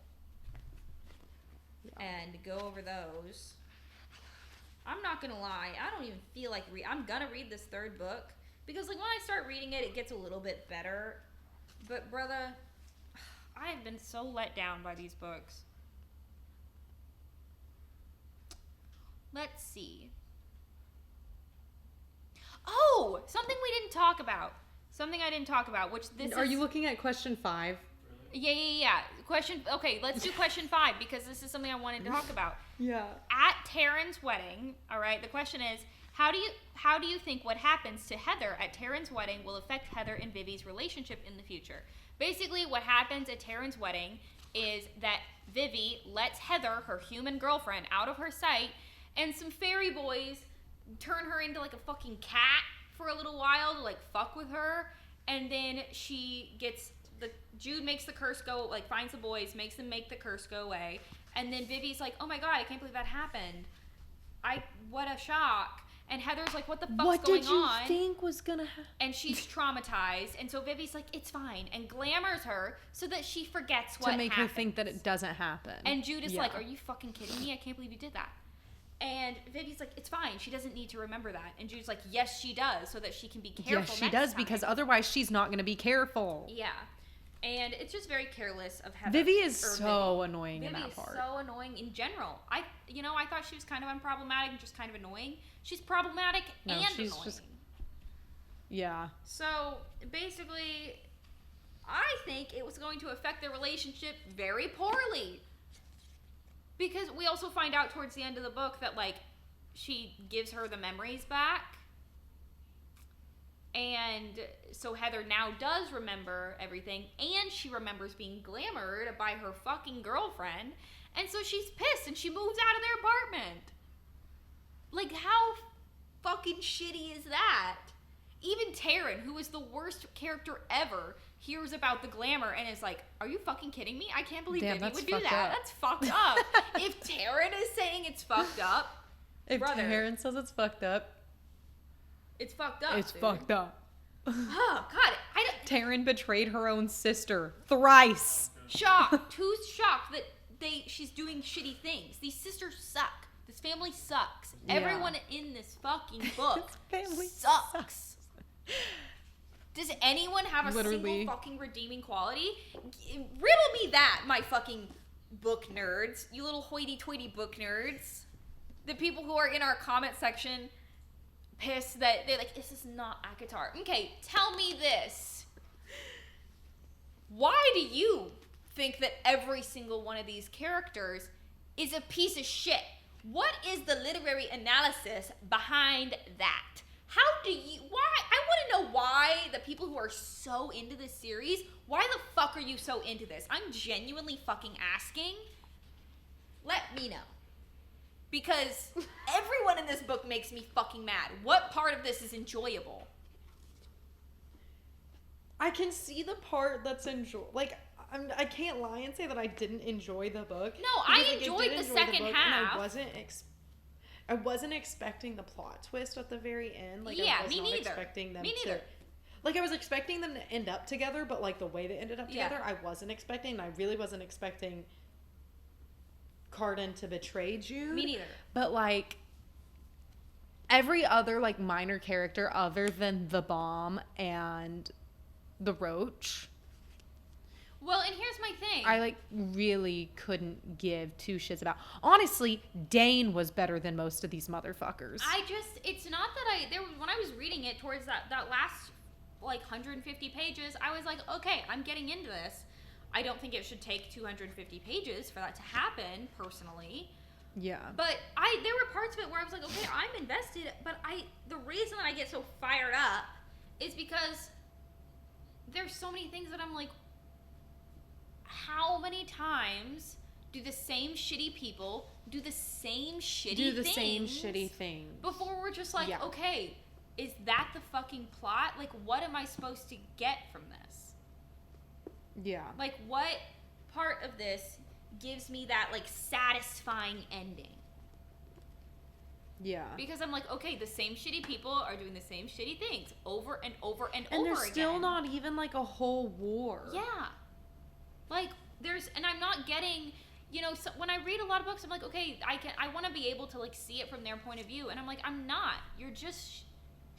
and go over those. I'm not gonna lie, I don't even feel like I'm gonna read this third book, because, like, when I start reading it, it gets a little bit better, but, brother, I have been so let down by these books. Let's see. Oh, something we didn't talk about. Something I didn't talk about, which this Are you looking at question 5? Yeah. Okay, let's do question 5, because this is something I wanted to talk about. Yeah. At Taryn's wedding, all right, the question is, how do you think what happens to Heather at Taryn's wedding will affect Heather and Vivi's relationship in the future? Basically, what happens at Taryn's wedding is that Vivi lets Heather, her human girlfriend, out of her sight, and some fairy boys turn her into, like, a fucking cat for a little while to, like, fuck with her, and then Jude makes the curse go, like, finds the boys, makes them make the curse go away, and then Vivi's like, oh my god, I can't believe that happened. What a shock. And Heather's like, what the fuck's going on? What did you think was gonna happen? And she's traumatized, and so Vivi's like, it's fine, and glamours her so that she forgets what happened. To make her think that it doesn't happen. And Jude is like, are you fucking kidding me? I can't believe you did that. And Vivi's like, it's fine. She doesn't need to remember that. And Jude's like, yes, she does, so that she can be careful next time. Yes, she does, because otherwise she's not going to be careful. Yeah. And it's just very careless of Heather. Vivi is so annoying in that part. Vivi is so annoying in general. I thought she was kind of unproblematic and just kind of annoying. She's problematic and annoying. Yeah. So, basically, I think it was going to affect their relationship very poorly. Because we also find out towards the end of the book that, like, she gives her the memories back. And so Heather now does remember everything, and she remembers being glamored by her fucking girlfriend. And so she's pissed, and she moves out of their apartment. Like, how fucking shitty is that? Even Taryn, who is the worst character ever, hears about the glamour and is like, are you fucking kidding me? I can't believe Vivi would do that. That's fucked up. If Taryn is saying it's fucked up, if Taryn says it's fucked up, It's fucked up. It's dude. fucked up. Oh God, Taryn betrayed her own sister thrice. shocked. Who's shocked that she's doing shitty things? These sisters suck. This family sucks. Yeah. Everyone in this fucking book This family sucks. Does anyone have a Literally. single fucking redeeming quality? Riddle me that, my fucking book nerds. You little hoity-toity book nerds. The people who are in our comment section pissed that they're like, this is not ACOTAR. Okay, tell me this. Why do you think that every single one of these characters is a piece of shit? What is the literary analysis behind that? How do you, why, I want to know why the people who are so into this series, why the fuck are you so into this? I'm genuinely fucking asking. Let me know. Because everyone in this book makes me fucking mad. What part of this is enjoyable? I can see the part that's I can't lie and say that I didn't enjoy the book. No, I enjoyed the second half. And I wasn't expecting the plot twist at the very end. Like, Yeah, I was me not neither. expecting them Me to. neither. Like, I was expecting them to end up together, but like the way they ended up Yeah. together, I wasn't expecting. And I really wasn't expecting Carden to betray Jude. Me neither. But like every other like minor character other than the bomb and the roach, Well, and here's my thing. I like really couldn't give two shits about. Honestly, Dane was better than most of these motherfuckers. It's not that when I was reading it towards that last like 150 pages, I was like, okay, I'm getting into this. I don't think it should take 250 pages for that to happen, personally. Yeah. But there were parts of it where I was like, okay, I'm invested, but the reason that I get so fired up is because there's so many things that I'm like, how many times do the same shitty people do the same shitty things before we're just like, Yeah. okay, is that the fucking plot? Like, what am I supposed to get from this? Yeah. Like, what part of this gives me that, like, satisfying ending? Yeah. Because I'm like, okay, the same shitty people are doing the same shitty things over and over and And over there's again. still not even like a whole war. Yeah. Like, and I'm not getting, so when I read a lot of books, I'm like, okay, I want to be able to, like, see it from their point of view. And I'm like, I'm not. You're just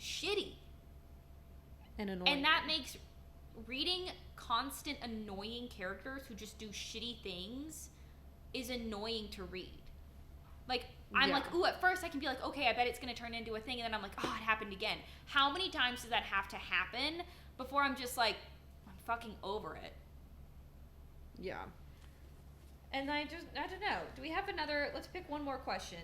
shitty. And annoying. And that makes reading constant annoying characters who just do shitty things is annoying to read. Like, I'm Yeah. like, ooh, at first I can be like, okay, I bet it's going to turn into a thing. And then I'm like, oh, it happened again. How many times does that have to happen before I'm just like, I'm fucking over it? Yeah. And I don't know. Do we have let's pick one more question.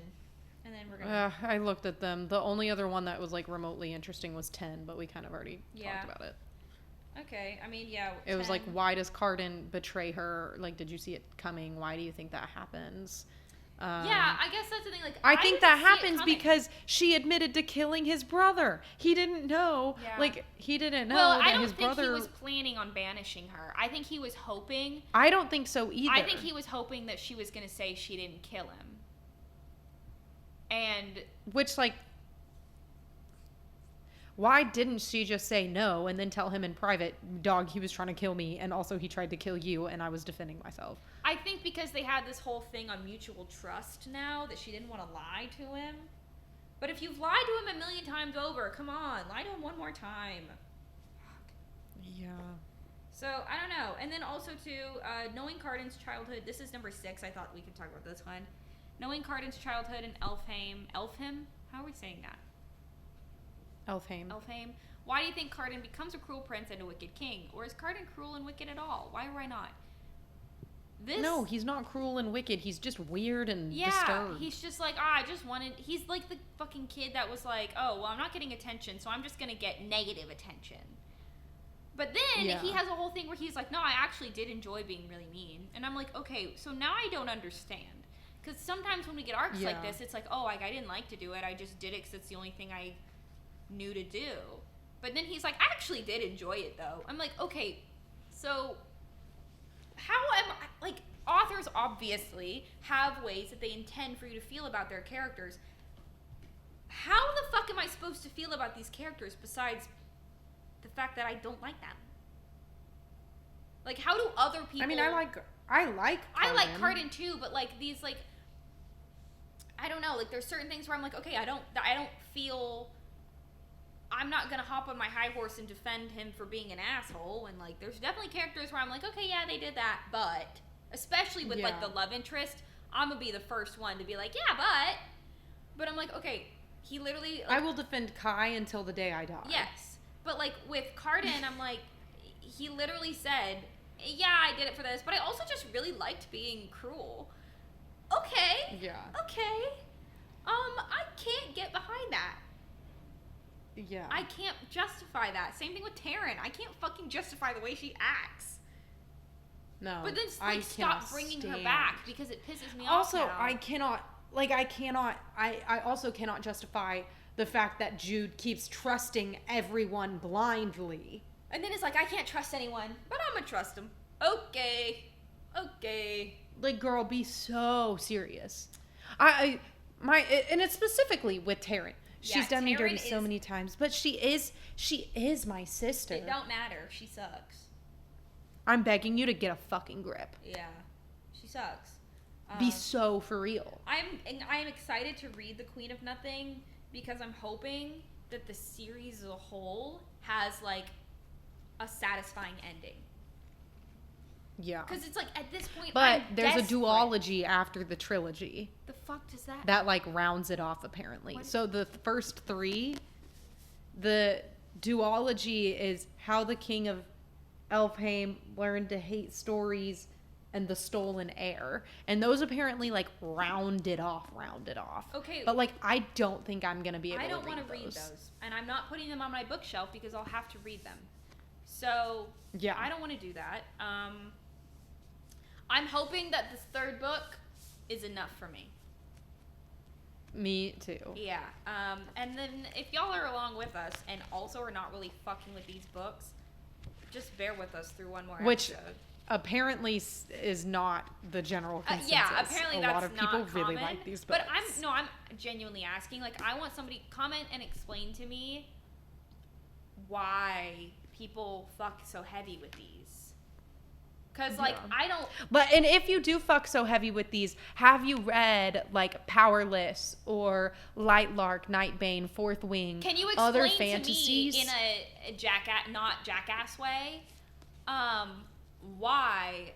And then we're going to. I looked at them. The only other one that was like remotely interesting was 10, but we kind of already talked about it. Okay. I mean, yeah. It was 10. like, why does Carden betray her? Like, did you see it coming? Why do you think that happens? Yeah, I guess that's the thing. Like, I think that didn't see it happens coming. because she admitted to killing his brother. He didn't know. Yeah. Like, he didn't know Well, that I don't his think brother. he was planning on banishing her. I think he was hoping. I don't think so either. I think he was hoping that she was going to say she didn't kill him. And Which, like, why didn't she just say no and then tell him in private, dog, he was trying to kill me, and also he tried to kill you, and I was defending myself? I think because they had this whole thing on mutual trust now that she didn't want to lie to him. But if you've lied to him a million times over, come on, lie to him one more time. Yeah. So, I don't know. And then also, too, knowing Carden's childhood, this is number 6. I thought we could talk about this one. Knowing Carden's childhood in Elfheim? How are we saying that? Elfheim. Why do you think Carden becomes a cruel prince and a wicked king? Or is Carden cruel and wicked at all? Why or why not? No, he's not cruel and wicked. He's just weird and Yeah, disturbed. he's just like, he's like the fucking kid that was like, oh, well, I'm not getting attention, so I'm just going to get negative attention. But then he has a whole thing where he's like, no, I actually did enjoy being really mean. And I'm like, okay, so now I don't understand. Because sometimes when we get arcs like this, it's like, oh, I didn't like to do it. I just did it because it's the only thing I knew to do. But then he's like, I actually did enjoy it, though. I'm like, okay, so how am I, like, authors obviously have ways that they intend for you to feel about their characters. how the fuck am I supposed to feel about these characters besides the fact that I don't like them? Like, how do other people... I mean, I like Carden. I like Carden too, but like these, like, I don't know, like there's certain things where I'm like, okay, I don't feel, I'm not gonna hop on my high horse and defend him for being an asshole, and like there's definitely characters where I'm like, okay, yeah, they did that, but especially with like the love interest, I'm gonna be the first one to be like, yeah, but I'm like, okay, he literally, like, I will defend Kai until the day I die. yes, but like with Carden, I'm like, he literally said, yeah, I did it for this, but I also just really liked being cruel. Okay. Yeah. Okay. I can't get behind that. Yeah. I can't justify that. Same thing with Taryn. I can't fucing justify the way she acts. No. But then like, stop bringing her back because it pisses me off. Also, now. I also cannot justify the fact that Jude keeps trusting everyone blindly. And then it's like, I can't trust anyone, but I'm gonna trust him. Okay. Like, girl, be so serious. And it's specifically with Taryn. She's done me dirty so many times, but she is my sister. It don't matter. She sucks. I'm begging you to get a fucking grip. Yeah. She sucks. Be so for real. I'm excited to read The Queen of Nothing because I'm hoping that the series as a whole has like a satisfying ending. Yeah. Because it's like at this point, but I'm there's desperate. a duology after the trilogy. The fuck does that? That like rounds it off apparently. What? So the first three, the duology is how the King of Elfheim learned to hate stories and the stolen heir, and those apparently like rounded off. Okay. But like I don't think I'm gonna be able to read those. I don't want to read those, and I'm not putting them on my bookshelf because I'll have to read them. So yeah, I don't want to do that. I'm hoping that this third book is enough for me. Me too. Yeah. And then if y'all are along with us and also are not really fucking with these books, just bear with us through one more Which episode. Apparently is not the general consensus. Yeah, apparently that's a lot of people not really common, like these books. But I'm genuinely asking. Like, I want somebody to comment and explain to me why people fuck so heavy with these. Because, like, I don't... And if you do fuck so heavy with these, have you read, like, Powerless or Lightlark, Nightbane, Fourth Wing, Can you explain other fantasies? to me in a not jackass way, why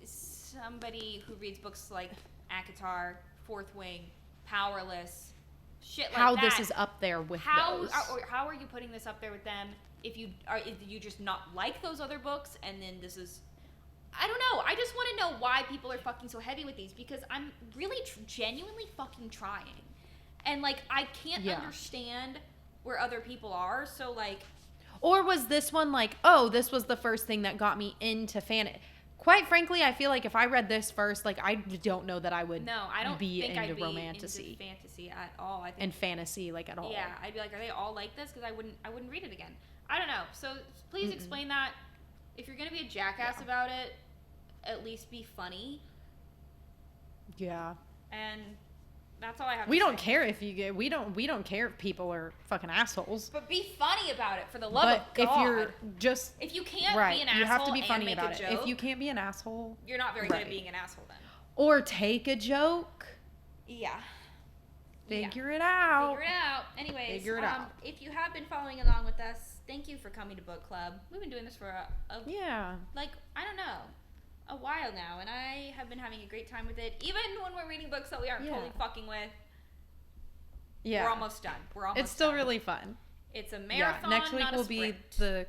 somebody who reads books like ACOTAR, Fourth Wing, Powerless, shit like how that... this is up there with those. How are you putting this up there with them if you just not like those other books and then this is... I don't know. I just want to know why people are fucking so heavy with these because I'm really genuinely fucking trying. And, like, I can't understand where other people are, so, like... Or was this one like, oh, this was the first thing that got me into fantasy? Quite frankly, I feel like if I read this first, like, I don't know that I would be into romantasy. Into fantasy at all. I think, and fantasy, like, at all. Yeah, I'd be like, are they all like this? Because I wouldn't read it again. I don't know. So please explain that. If you're gonna be a jackass about it, at least be funny. Yeah. And that's all I have. We don't care if you get. We don't care if people are fucking assholes. But be funny about it, for the love of God. If you're just if you can't be an asshole, you have to be funny and about make it. a joke, if you can't be an asshole, you're not very good at being an asshole then. Or take a joke. Yeah. Figure it out. Figure it out. Anyways, figure it out. If you have been following along with us, thank you for coming to Book Club. We've been doing this for a while now, and I have been having a great time with it. Even when we're reading books that we aren't totally fucking with. Yeah. We're almost done. It's still really fun. It's a marathon. Next week not will a sprint. be the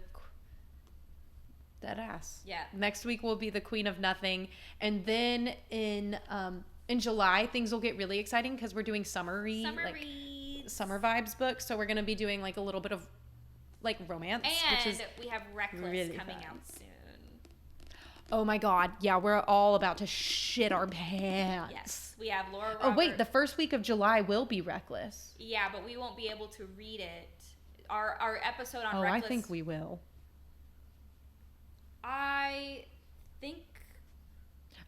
Deadass. Yeah. Next week will be the Queen of Nothing, and then in July things will get really exciting because we're doing summer reads, summer vibes books. So we're gonna be doing like a little bit of like romance, and which is we have Reckless really coming fun. out soon. Oh my God! Yeah, we're all about to shit our pants. Yes, we have Laura. Oh wait, the first week of July will be Reckless. Yeah, but we won't be able to read it. Our episode on Reckless. I think we will. I think.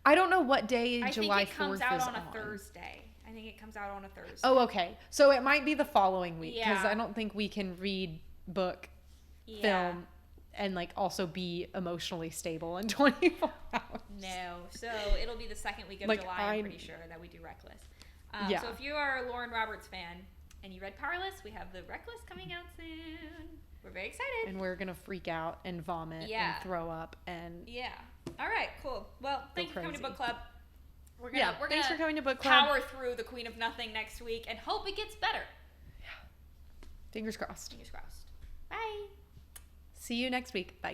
I don't know what day July 4th is on. I think it comes out on a Thursday. I I think it comes out on a Thursday. Oh, okay. So it might be the following week because Yeah. I don't think we can read, book, film, and like also be emotionally stable in 24 hours. No. So it'll be the second week of Like, July, I'm pretty sure, that we do Reckless. Yeah. So if you are a Lauren Roberts fan and you read Powerless, we have the Reckless coming out soon. We're very excited. And we're going to freak out and vomit and throw up and Yeah. All right, cool. Well, thank you for coming to crazy. Book Club. We're thanks for coming to Book Club. Power through the Queen of Nothing next week and hope it gets better. Fingers crossed. Fingers crossed. Bye. See you next week. Bye.